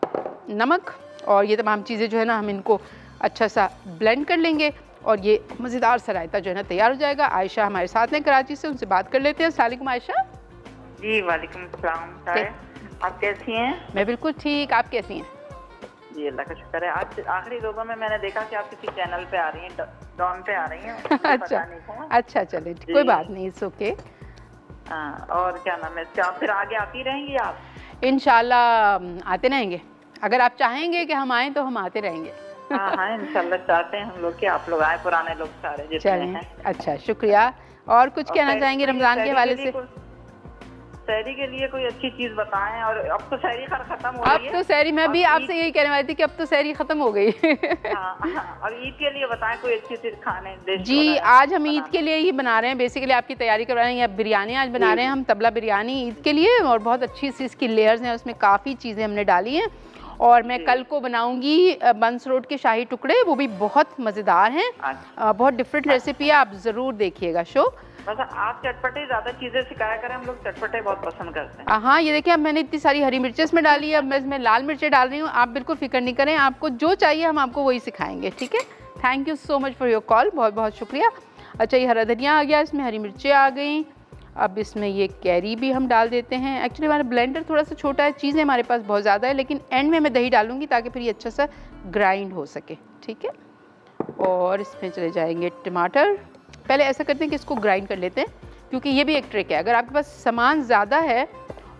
नमक और ये तमाम चीज़ें जो है ना हम इनको अच्छा सा ब्लेंड कर लेंगे और ये मज़ेदार सा रायता जो है ना तैयार हो जाएगा। आयशा हमारे साथ हैं कराची से, उनसे बात कर लेते हैं। अस्सलाम वालेकुम आयशा। जी वालेकुम अस्सलाम। आप कैसी हैं? मैं बिल्कुल ठीक, आप कैसी हैं? जी अल्लाह का शुक्र है। आज आखिरी रोज़ों में मैंने देखा कि आप किसी चैनल पे आ रही हैं, डॉन पे आ रही हैं। अच्छा अच्छा, चलिए कोई बात नहीं, इट्स ओके। और क्या नाम है इसका, फिर आगे आती रहेंगी आप? इंशाल्लाह आते रहेंगे, अगर आप चाहेंगे कि हम आए तो हम आते रहेंगे। हाँ इंशाल्लाह चाहते हैं हम लोग कि आप लोग आए, पुराने लोग सारे जितने हैं। अच्छा शुक्रिया। और कुछ कहना चाहेंगे रमजान के हवाले से? सहरी के लिए कोई अच्छी चीज बताएं। और अब तो सहरी खत्म हो गई है। अब तो सहरी, मैं भी आपसे यही कहने वाली थी कि अब तो सहरी खत्म हो गई। और ईद के लिए बताएं कोई अच्छी चीज खाने। जी आज हम ईद के लिए ही बना रहे हैं, बेसिकली आपकी तैयारी करवा रहे हैं। बिरयानी आज बना रहे हैं हम, तबला बिरयानी ईद के लिए, और बहुत अच्छी सी इसकी लेयर्स हैं, उसमें काफ़ी चीज़ें हमने डाली हैं। और मैं कल को बनाऊंगी बंस रोड के शाही टुकड़े, वो भी बहुत मज़ेदार हैं। बहुत डिफरेंट रेसिपी है, आप ज़रूर देखिएगा शो। बस आप चटपटे ज़्यादा चीज़ें सिखाया करें, हम लोग चटपटे बहुत पसंद करते हैं। हाँ ये देखिए, अब मैंने इतनी सारी हरी मिर्चें इसमें डाली है, अब मैं इसमें लाल मिर्चें डाल रही हूँ। आप बिल्कुल फिक्र नहीं करें, आपको जो चाहिए हम आपको वही सिखाएंगे, ठीक है। Thank you so much for your call, बहुत बहुत शुक्रिया। अच्छा ये हरा धनिया आ गया, इसमें हरी मिर्चें आ गई। अब इसमें ये कैरी भी हम डाल देते हैं। एक्चुअली हमारा ब्लेंडर थोड़ा सा छोटा है, चीज़ें हमारे पास बहुत ज़्यादा है, लेकिन एंड में मैं दही डालूंगी ताकि फिर ये अच्छा सा ग्राइंड हो सके, ठीक है। और इसमें चले जाएंगे टमाटर। पहले ऐसा करते हैं कि इसको ग्राइंड कर लेते हैं, क्योंकि ये भी एक ट्रिक है। अगर आपके पास सामान ज़्यादा है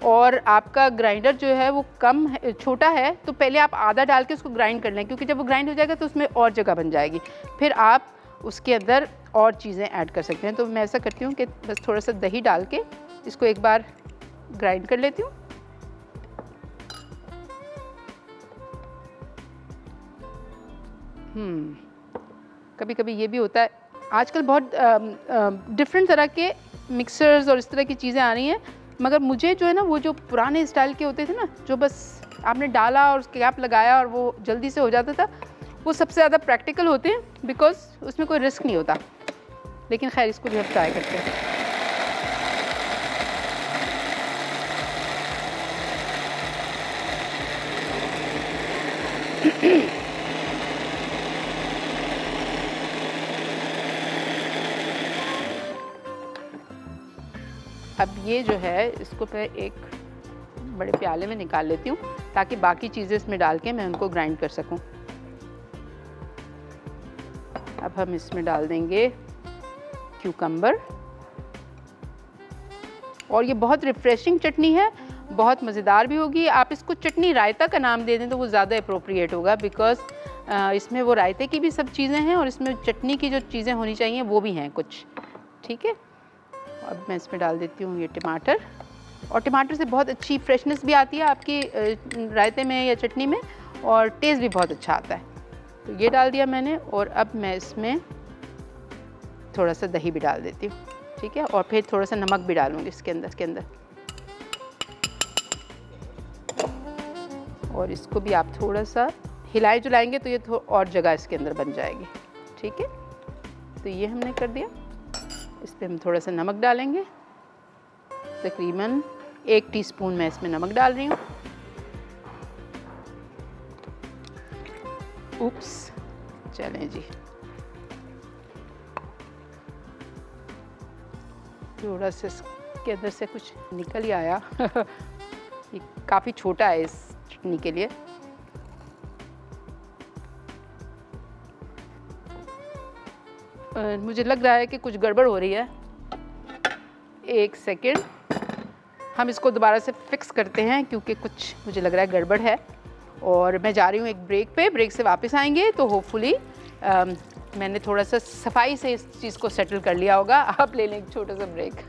और आपका ग्राइंडर जो है वो कम है, छोटा है, तो पहले आप आधा डाल के उसको ग्राइंड कर लें, क्योंकि जब वो ग्राइंड हो जाएगा तो उसमें और जगह बन जाएगी, फिर आप उसके अंदर और चीज़ें ऐड कर सकते हैं। तो मैं ऐसा करती हूँ कि बस थोड़ा सा दही डाल के इसको एक बार ग्राइंड कर लेती हूँ। कभी कभी ये भी होता है, आजकल बहुत डिफरेंट तरह के मिक्सर्स और इस तरह की चीज़ें आ रही हैं, मगर मुझे जो है ना वो जो पुराने स्टाइल के होते थे ना, जो बस आपने डाला और कैप लगाया और वो जल्दी से हो जाता था, वो सबसे ज़्यादा प्रैक्टिकल होते हैं, बिकॉज उसमें कोई रिस्क नहीं होता। लेकिन खैर इसको भी हम ट्राई करते हैं। अब ये जो है इसको मैं एक बड़े प्याले में निकाल लेती हूँ, ताकि बाकी चीज़ें इसमें डाल के मैं उनको ग्राइंड कर सकूँ। अब हम इसमें डाल देंगे क्यूकम्बर, और ये बहुत रिफ्रेशिंग चटनी है, बहुत मज़ेदार भी होगी। आप इसको चटनी रायता का नाम दे दें तो वो ज़्यादा अप्रोप्रिएट होगा, बिकॉज़ इसमें वो रायते की भी सब चीज़ें हैं और इसमें चटनी की जो चीज़ें होनी चाहिए वो भी हैं कुछ, ठीक है। अब मैं इसमें डाल देती हूँ ये टमाटर, और टमाटर से बहुत अच्छी फ्रेशनेस भी आती है आपकी रायते में या चटनी में, और टेस्ट भी बहुत अच्छा आता है। तो ये डाल दिया मैंने, और अब मैं इसमें थोड़ा सा दही भी डाल देती हूँ, ठीक है। और फिर थोड़ा सा नमक भी डालूँगी इसके अंदर और इसको भी आप थोड़ा सा हिलाए जुलाएंगे तो ये और जगह इसके अंदर बन जाएगी, ठीक है। तो ये हमने कर दिया। इस पर हम थोड़ा सा नमक डालेंगे, तकरीबन 1 टीस्पून मैं इसमें नमक डाल रही हूँ। उप्स, चलें जी, थोड़ा सा इसके अंदर से कुछ निकल ही आया। ये काफ़ी छोटा है इस चटनी के लिए। मुझे लग रहा है कि कुछ गड़बड़ हो रही है। 1 सेकेंड, हम इसको दोबारा से फिक्स करते हैं, क्योंकि कुछ मुझे लग रहा है गड़बड़ है। और मैं जा रही हूँ एक ब्रेक पे, ब्रेक से वापस आएंगे तो होपफुली मैंने थोड़ा सा सफाई से इस चीज़ को सेटल कर लिया होगा। आप ले लें एक छोटा सा ब्रेक।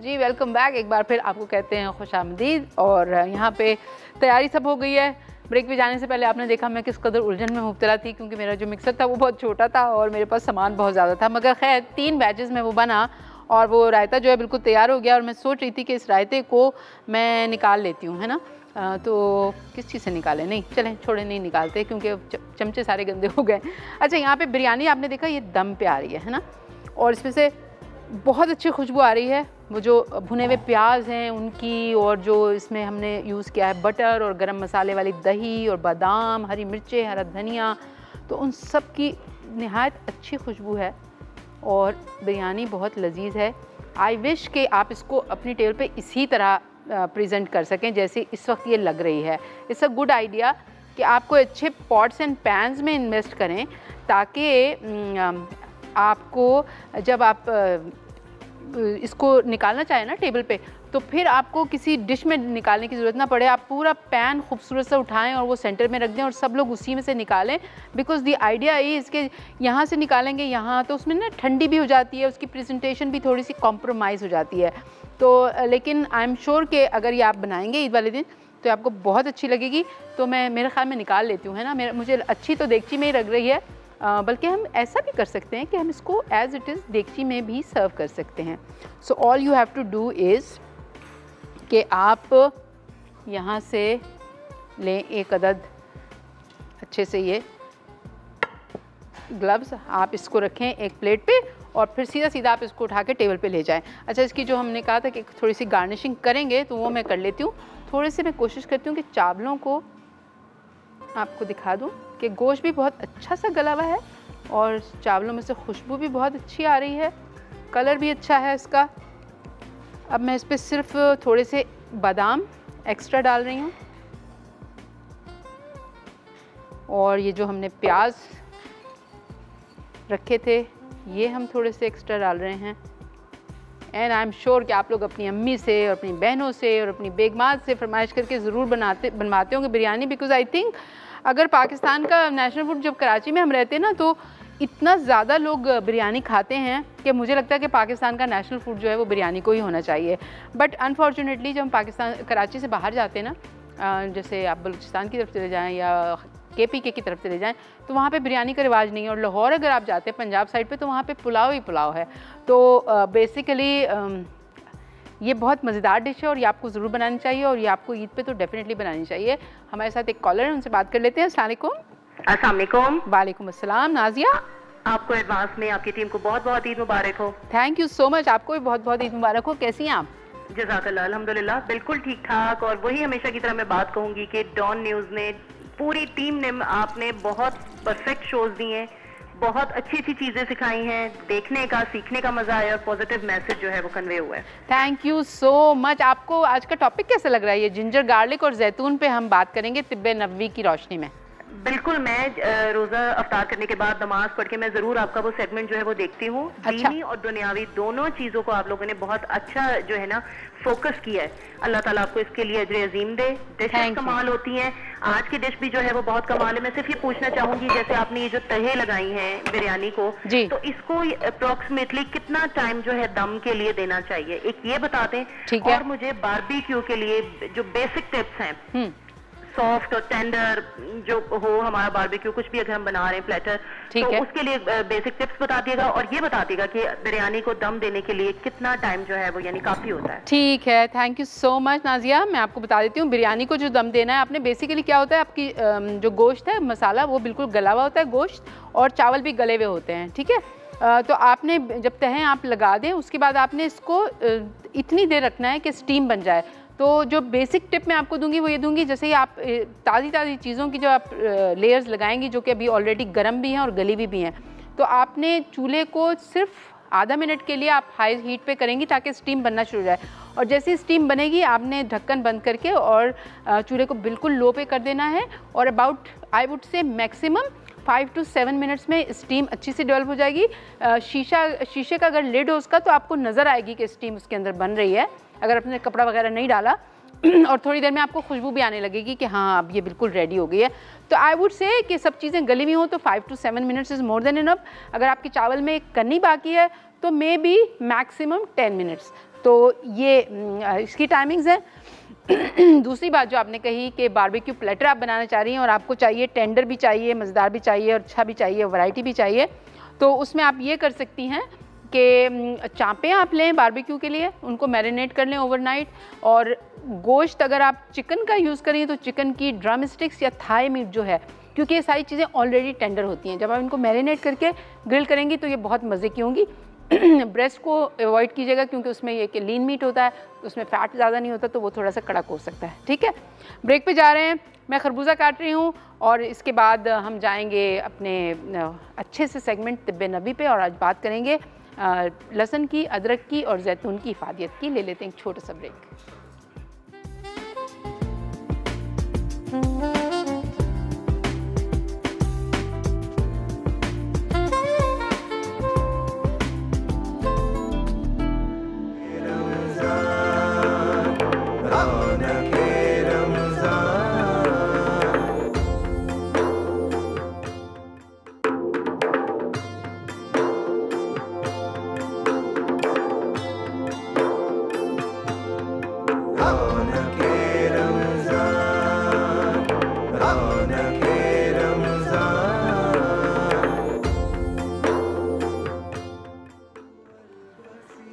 जी वेलकम बैक। एक बार फिर आपको कहते हैं खुशामदीद। और यहाँ पे तैयारी सब हो गई है। ब्रेक पे जाने से पहले आपने देखा मैं किस कदर उलझन में मुब्तला थी, क्योंकि मेरा जो मिक्सर था वो बहुत छोटा था और मेरे पास सामान बहुत ज़्यादा था। मगर खैर 3 बैचेस में वो बना और वो रायता जो है बिल्कुल तैयार हो गया। और मैं सोच रही थी कि इस रायते को मैं निकाल लेती हूँ, है ना। तो किस चीज़ से निकालें, नहीं चलें छोड़े, नहीं निकालते क्योंकि चमचे सारे गंदे हो गए। अच्छा, यहाँ पे बिरयानी आपने देखा ये दम पे आ रही है ना, और इसमें से बहुत अच्छी खुशबू आ रही है। वो जो भुने हुए प्याज हैं उनकी, और जो इसमें हमने यूज़ किया है बटर और गरम मसाले वाली दही और बादाम, हरी मिर्चें, हरा धनिया, तो उन सब की नहायत अच्छी खुशबू है और बिरयानी बहुत लजीज है। आई विश कि आप इसको अपनी टेबल पे इसी तरह प्रेजेंट कर सकें जैसे इस वक्त ये लग रही है। इट्स अ गुड आइडिया कि आपको अच्छे पॉट्स एंड पैन्स में इन्वेस्ट करें, ताकि आपको जब आप इसको निकालना चाहें ना टेबल पे, तो फिर आपको किसी डिश में निकालने की ज़रूरत ना पड़े। आप पूरा पैन खूबसूरत से उठाएं और वो सेंटर में रख दें और सब लोग उसी में से निकालें। बिकॉज़ द आइडिया इज़ कि यहाँ से निकालेंगे यहाँ, तो उसमें ना ठंडी भी हो जाती है, उसकी प्रेजेंटेशन भी थोड़ी सी कॉम्प्रोमाइज़ हो जाती है। तो लेकिन आई एम श्योर कि अगर ये आप बनाएंगे ईद वाले दिन तो आपको बहुत अच्छी लगेगी। तो मैं मेरे ख्याल में निकाल लेती हूँ, है ना। मुझे अच्छी तो देगची में ही लग रही है, बल्कि हम ऐसा भी कर सकते हैं कि हम इसको एज़ इट इज़ देगची में भी सर्व कर सकते हैं। So all you have to do is कि आप यहाँ से लें एक अदद अच्छे से ये ग्लव्स, आप इसको रखें एक प्लेट पे और फिर सीधा सीधा आप इसको उठा के टेबल पे ले जाएं। अच्छा, इसकी जो हमने कहा था कि थोड़ी सी गार्निशिंग करेंगे तो वो मैं कर लेती हूँ। थोड़े से मैं कोशिश करती हूँ कि चावलों को आपको दिखा दूँ कि गोश्त भी बहुत अच्छा सा गला हुआ है और चावलों में से खुशबू भी बहुत अच्छी आ रही है, कलर भी अच्छा है इसका। अब मैं इस पर सिर्फ थोड़े से बादाम एक्स्ट्रा डाल रही हूँ और ये जो हमने प्याज रखे थे ये हम थोड़े से एक्स्ट्रा डाल रहे हैं। एंड आई एम श्योर कि आप लोग अपनी अम्मी से और अपनी बहनों से और अपनी बेगमात से फरमाइश करके ज़रूर बनवाते होंगे बिरयानी। बिकॉज़ आई थिंक अगर पाकिस्तान का नेशनल फूड, जब कराची में हम रहते हैं ना, तो इतना ज़्यादा लोग बिरयानी खाते हैं कि मुझे लगता है कि पाकिस्तान का नेशनल फूड जो है वो बिरयानी को ही होना चाहिए। बट अनफॉर्चुनेटली जब हम पाकिस्तान कराची से बाहर जाते हैं ना, जैसे आप बलूचिस्तान की तरफ चले जाएँ या KPK की तरफ चले जाएं, तो वहाँ पे बिरयानी का रिवाज नहीं है। और लाहौर अगर आप जाते हैं पंजाब साइड पे, तो वहाँ पे पुलाव ही पुलाव है। तो बेसिकली ये बहुत मज़ेदार डिश है और ये आपको ज़रूर बनानी चाहिए और ये आपको ईद पे तो डेफिनेटली बनानी चाहिए। हमारे साथ एक कॉलर है, उनसे बात कर लेते हैं। अस्सलाम वालेकुम। वालेकुम अस्सलाम। नाजिया, आपको एडवांस में आपकी टीम को बहुत बहुत ईद मुबारक हो। थैंक यू सो मच, आपको भी बहुत बहुत ईद मुबारक हो। कैसी हैं आप? जज़ाकल्लाह, अल्हम्दुलिल्लाह बिल्कुल ठीक ठाक। और वही हमेशा की तरह मैं बात कहूँगी कि डॉन न्यूज़ ने, पूरी टीम ने, आपने बहुत परफेक्ट शोज दिए, बहुत अच्छी अच्छी चीज़ें सिखाई हैं, देखने का सीखने का मज़ा आया, पॉजिटिव मैसेज जो है वो कन्वे हुआ है। Thank you so much. आपको आज का टॉपिक कैसा लग रहा है? ये जिंजर गार्लिक और जैतून पे हम बात करेंगे तिब्बे नबवी की रोशनी में। बिल्कुल, मैं रोज़ा अफ्तार करने के बाद नमाज पढ़ के मैं ज़रूर आपका वो सेगमेंट जो है वो देखती हूँ। अच्छा। दीनी और दुनियावी दोनों चीज़ों को आप लोगों ने बहुत अच्छा जो है ना फोकस किया है। अल्लाह ताला आपको इसके लिए अजर अजीम दे। डिशेस कमाल होती हैं, आज की डिश भी जो है वो बहुत कमाल है। मैं सिर्फ ये पूछना चाहूंगी, जैसे आपने ये जो तहे लगाई हैं बिरयानी को, तो इसको अप्रोक्सीमेटली कितना टाइम जो है दम के लिए देना चाहिए, एक ये बता दें। और मुझे बारबेक्यू के लिए जो बेसिक टिप्स हैं, सॉफ्ट और टेंडर जो हो हमारा बारबेक्यू, कुछ भी अगर हम बना रहे हैं प्लेटर, तो उसके लिए बेसिक टिप्स बता दिएगा और ये बता दिएगा कि बिरयानी को दम देने के लिए कितना टाइम जो है वो यानी काफ़ी होता है। ठीक है, thank you so much Nazia. मैं आपको बता देती हूँ बिरयानी को जो दम देना है आपने, बेसिकली क्या होता है, आपकी जो गोश्त है मसाला वो बिल्कुल गला हुआ होता है गोश्त, और चावल भी गले हुए होते हैं, ठीक है। तो आपने जब तहें आप लगा दें उसके बाद आपने इसको इतनी देर रखना है कि स्टीम बन जाए। तो जो बेसिक टिप मैं आपको दूंगी वो ये दूंगी, जैसे ही आप ताज़ी चीज़ों की जो आप लेयर्स लगाएंगी जो कि अभी ऑलरेडी गर्म भी हैं और गली भी हैं, तो आपने चूल्हे को सिर्फ आधा मिनट के लिए आप हाई हीट पे करेंगी ताकि स्टीम बनना शुरू हो जाए। और जैसे ही स्टीम बनेगी आपने ढक्कन बंद करके और चूल्हे को बिल्कुल लो पे कर देना है और about I would say maximum 5 to 7 minutes में स्टीम अच्छी से डेवलप हो जाएगी। शीशे का अगर लिड हो उसका तो आपको नज़र आएगी कि स्टीम उसके अंदर बन रही है, अगर आपने कपड़ा वगैरह नहीं डाला। और थोड़ी देर में आपको खुशबू भी आने लगेगी कि हाँ अब ये बिल्कुल रेडी हो गई है। तो आई वुड से कि सब चीज़ें गली हुई हो तो 5 to 7 minutes is more than enough. अगर आपके चावल में कन्नी बाकी है तो मे बी मैक्सिमम 10 मिनट्स। तो ये इसकी टाइमिंग्स हैं। दूसरी बात जो आपने कही कि बारबेक्यू प्लेटर आप बनाना चाह रही हैं और आपको चाहिए टेंडर भी चाहिए, मज़ेदार भी चाहिए और अच्छा भी चाहिए, वैरायटी भी चाहिए, तो उसमें आप ये कर सकती हैं कि चाँपें आप लें बारबेक्यू के लिए, उनको मैरिनेट कर लें ओवरनाइट। और गोश्त अगर आप चिकन का यूज़ करें तो चिकन की ड्रम स्टिक्स या थाई मीट जो है, क्योंकि ये सारी चीज़ें ऑलरेडी टेंडर होती हैं, जब आप इनको मैरिनेट करके ग्रिल करेंगी तो ये बहुत मज़े की होंगी। ब्रेस्ट को अवॉइड कीजिएगा क्योंकि उसमें ये कि लीन मीट होता है, उसमें फ़ैट ज़्यादा नहीं होता, तो वो थोड़ा सा कड़क हो सकता है। ठीक है, ब्रेक पे जा रहे हैं, मैं खरबूजा काट रही हूँ और इसके बाद हम जाएंगे अपने अच्छे से सेगमेंट तिब्बे नबी पे और आज बात करेंगे लहसुन की, अदरक की और जैतून की इफादियत की। ले लेते हैं एक छोटा सा ब्रेक।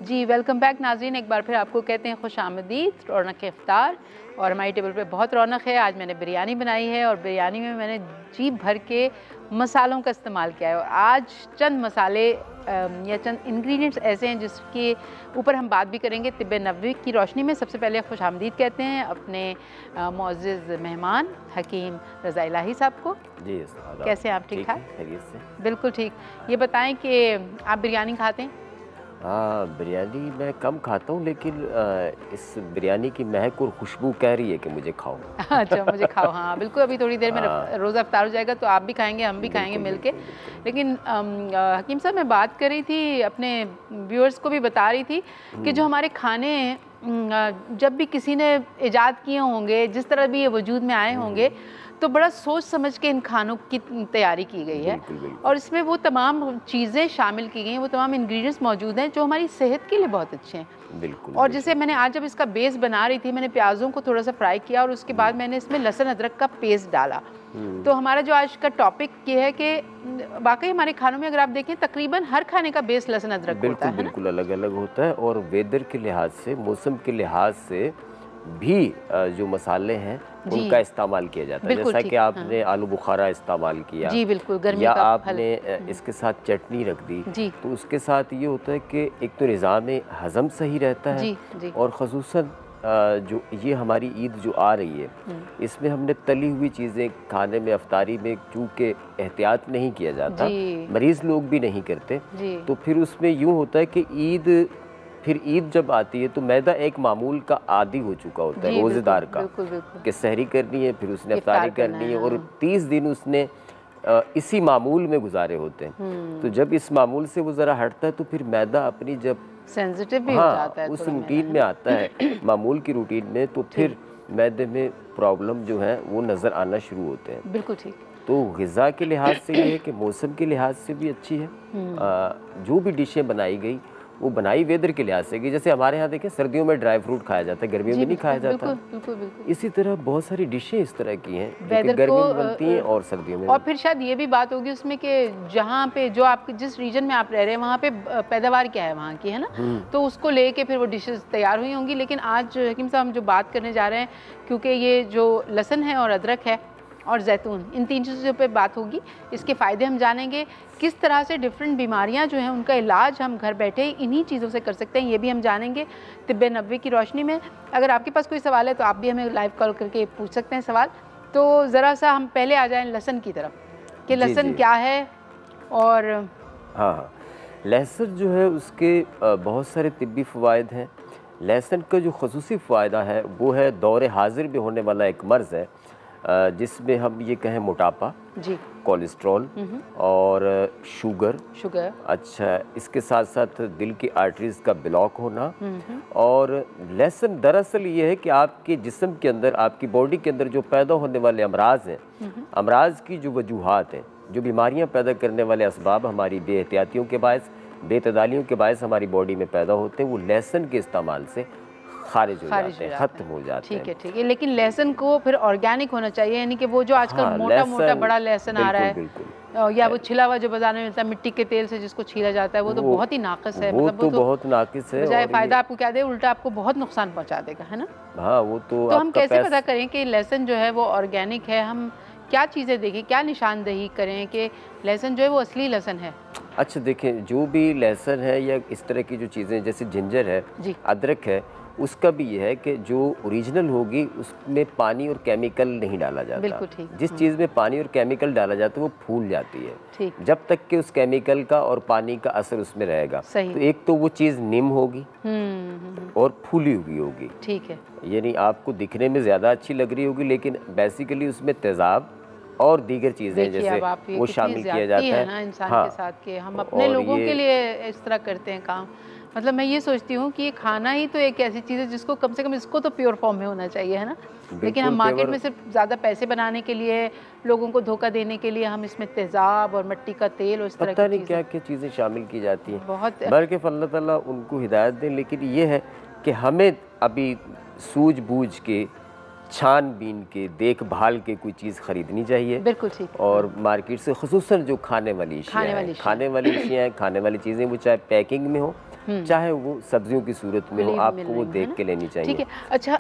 जी वेलकम बैक नाज़रीन, एक बार फिर आपको कहते हैं खुश आमदीद रौनक इफ्तार। और हमारी टेबल पे बहुत रौनक है। आज मैंने बिरयानी बनाई है और बिरयानी में मैंने जी भर के मसालों का इस्तेमाल किया है। और आज चंद मसाले या चंद इंग्रेडिएंट्स ऐसे हैं जिसके ऊपर हम बात भी करेंगे तिब्बे नबवी की रोशनी में। सबसे पहले खुश आमदीद कहते हैं अपने मुअज़्ज़िज़ मेहमान हकीम रज़ा इलाही साहब को। जी कैसे हैं आप? ठीक ठाक? खैरियत से? बिल्कुल ठीक। ये बताएं कि आप बिरयानी खाते हैं? हाँ, बिरयानी मैं कम खाता हूँ, लेकिन इस बिरयानी की महक और खुशबू कह रही है कि मुझे खाओ। अच्छा मुझे खाओ। हाँ बिल्कुल, अभी थोड़ी देर में रोज़ा इफ्तार हो जाएगा तो आप भी खाएंगे, हम भी खाएंगे मिलके। लेकिन हकीम साहब मैं बात कर रही थी, अपने व्यूअर्स को भी बता रही थी कि जो हमारे खाने जब भी किसी ने ईजाद किए होंगे, जिस तरह भी ये वजूद में आए होंगे, तो बड़ा सोच समझ के इन खानों की तैयारी की गई है। और इसमें वो तमाम चीज़ें शामिल की गई हैं, वो तमाम इंग्रेडिएंट्स मौजूद हैं जो हमारी सेहत के लिए बहुत अच्छे हैं। बिल्कुल। और जैसे मैंने आज जब इसका बेस बना रही थी, मैंने प्याज़ों को थोड़ा सा फ्राई किया और उसके बाद मैंने इसमें लहसुन अदरक का पेस्ट डाला। तो हमारा जो आज का टॉपिक ये है कि वाकई हमारे खानों में अगर आप देखें तकरीबन हर खाने का बेस लहसुन अदरक होता है। बिल्कुल अलग अलग होता है और वेदर के लिहाज से, मौसम के लिहाज से भी जो मसाले हैं उनका इस्तेमाल किया जाता है। जैसा कि आपने आलू बुखारा इस्तेमाल किया, जी बिल्कुल, गर्मी या आपने इसके साथ चटनी रख दी, तो उसके साथ ये होता है कि एक तो निज़ाम हज़म सही रहता है और ख़ुसूसन जो ये हमारी ईद जो आ रही है, इसमें हमने तली हुई चीज़ें खाने में अफ्तारी में चूँकि एहतियात नहीं किया जाता, मरीज़ लोग भी नहीं करते, तो फिर उसमें यूँ होता है कि ईद जब आती है तो मैदा एक मामूल का आदी हो चुका होता है रोज़ेदार का, कि सहरी करनी है, फिर उसने अफ्तारी करनी है और 30 दिन उसने इसी मामूल में गुजारे होते हैं। तो जब इस मामूल से वो ज़रा हटता है तो फिर मैदा अपनी जब सेंसिटिव भी हो जाता है, उस रूटीन में आता है, मामूल की रूटीन में, तो फिर मैदे में प्रॉब्लम जो है वो नज़र आना शुरू होते हैं। बिल्कुल ठीक। तो ग़िज़ा के लिहाज से ये है कि मौसम के लिहाज से भी अच्छी है। जो भी डिशें बनाई गई वो बनाई वेदर के लिहाज से, कि जैसे हमारे यहाँ देखें सर्दियों में ड्राई फ्रूट खाया जाता है, गर्मियों में नहीं खाया जाता। बिल्कुल, बिल्कुल। इसी तरह बहुत सारी डिशें इस तरह की हैं जो गर्मियों में बनती हैं और सर्दियों में। और फिर शायद ये भी बात होगी उसमें कि जहाँ पे जो आप जिस रीजन में आप रह रहे हैं वहाँ पे पैदावार क्या है वहाँ की, है ना, तो उसको लेके फिर वो डिशेज तैयार हुई होंगी। लेकिन आज हकीम साहब हम जो बात करने जा रहे हैं, क्योंकि ये जो लहसुन है और अदरक है और जैतून, इन 3 चीज़ों पे बात होगी। इसके फ़ायदे हम जानेंगे, किस तरह से डिफरेंट बीमारियां जो हैं उनका इलाज हम घर बैठे इन्हीं चीज़ों से कर सकते हैं, ये भी हम जानेंगे तिब्बे नबवी की रोशनी में। अगर आपके पास कोई सवाल है तो आप भी हमें लाइव कॉल करके पूछ सकते हैं सवाल। तो ज़रा सा हम पहले आ जाएँ लहसुन की तरफ कि लहसुन क्या है। और हाँ, लहसुन जो है उसके बहुत सारे तिब्बी फ़वाइद हैं। लहसुन का जो ख़ुसूसी फ़ायदा है वो है दौरे हाजिर में होने वाला एक मर्ज़ है जिसमें हम ये कहें मोटापा, जी, कोलेस्ट्रॉल और शुगर। अच्छा, इसके साथ साथ दिल की आर्टरीज़ का ब्लॉक होना। और लहसुन दरअसल ये है कि आपके जिस्म के अंदर, आपकी बॉडी के अंदर जो पैदा होने वाले अमराज हैं, अमराज की जो वजूहात हैं, जो बीमारियां पैदा करने वाले असबाब हमारी बेएहतियातियों के बायस बेतदालियों के बायस हमारी बॉडी में पैदा होते हैं, वो लहसुन के इस्तेमाल से खारिज हो जाते हैं, खत्म हो जाते हैं। ठीक है। लेकिन लहसुन को फिर ऑर्गेनिक होना चाहिए, यानी कि वो जो आजकल मोटा बड़ा लहसुन आ रहा है या वो छिला हुआ जो बाजार में मिलता है मिट्टी के तेल से जिसको छीला जाता है, वो तो बहुत ही नाकिस है। मतलब वो तो बहुत नाकिस है, बजाय फायदा आपको क्या दे, उल्टा आपको बहुत नुकसान पहुंचा देगा, है ना। हाँ, वो तो हम कैसे पता करें कि लहसुन जो है वो ऑर्गेनिक है? हम क्या चीज़ें देखें, क्या निशानदेही करें कि लहसुन जो है वो असली लहसुन है? अच्छा देखें, जो भी लहसुन है या इस तरह की जो चीज़ें जैसे जिंजर है, अदरक है, उसका भी ये है कि जो ओरिजिनल होगी उसमें पानी और केमिकल नहीं डाला जाता। बिल्कुल ठीक। जिस चीज़ में पानी और केमिकल डाला जाता है वो फूल जाती है। ठीक। जब तक कि उस केमिकल का और पानी का असर उसमें रहेगा, तो एक तो वो चीज़ निम होगी और फूली हुई होगी। ठीक है। यानी आपको दिखने में ज़्यादा अच्छी लग रही होगी, लेकिन बेसिकली उसमें तेज़ाब और दीगर चीज़ें जैसे वो शामिल किया जाता है ना इंसान के साथ के हम अपने लोगों के लिए इस तरह करते हैं काम। मतलब मैं ये सोचती हूँ कि ये खाना ही तो एक ऐसी चीज़ है जिसको कम से कम इसको तो प्योर फॉर्म में होना चाहिए, है ना। लेकिन हम मार्केट में सिर्फ ज़्यादा पैसे बनाने के लिए, लोगों को धोखा देने के लिए हम इसमें तेज़ाब और मिट्टी का तेल और इस तरह पता नहीं क्या क्या चीज़ें शामिल की जाती हैं। बहुत बल्कि अल्लाह ताला उनको हिदायत दें, लेकिन ये है कि हमें अभी सूझबूझ के, छानबीन के, देखभाल के कोई चीज़ खरीदनी चाहिए। बिल्कुल ठीक। और मार्केट से खुसूसन जो खाने वाली अशियाँ खाने वाली चीज़ें, वो चाहे पैकिंग में हो चाहे वो सब्जियों की सूरत में हो, आपको वो देख के लेनी चाहिए। ठीक है। अच्छा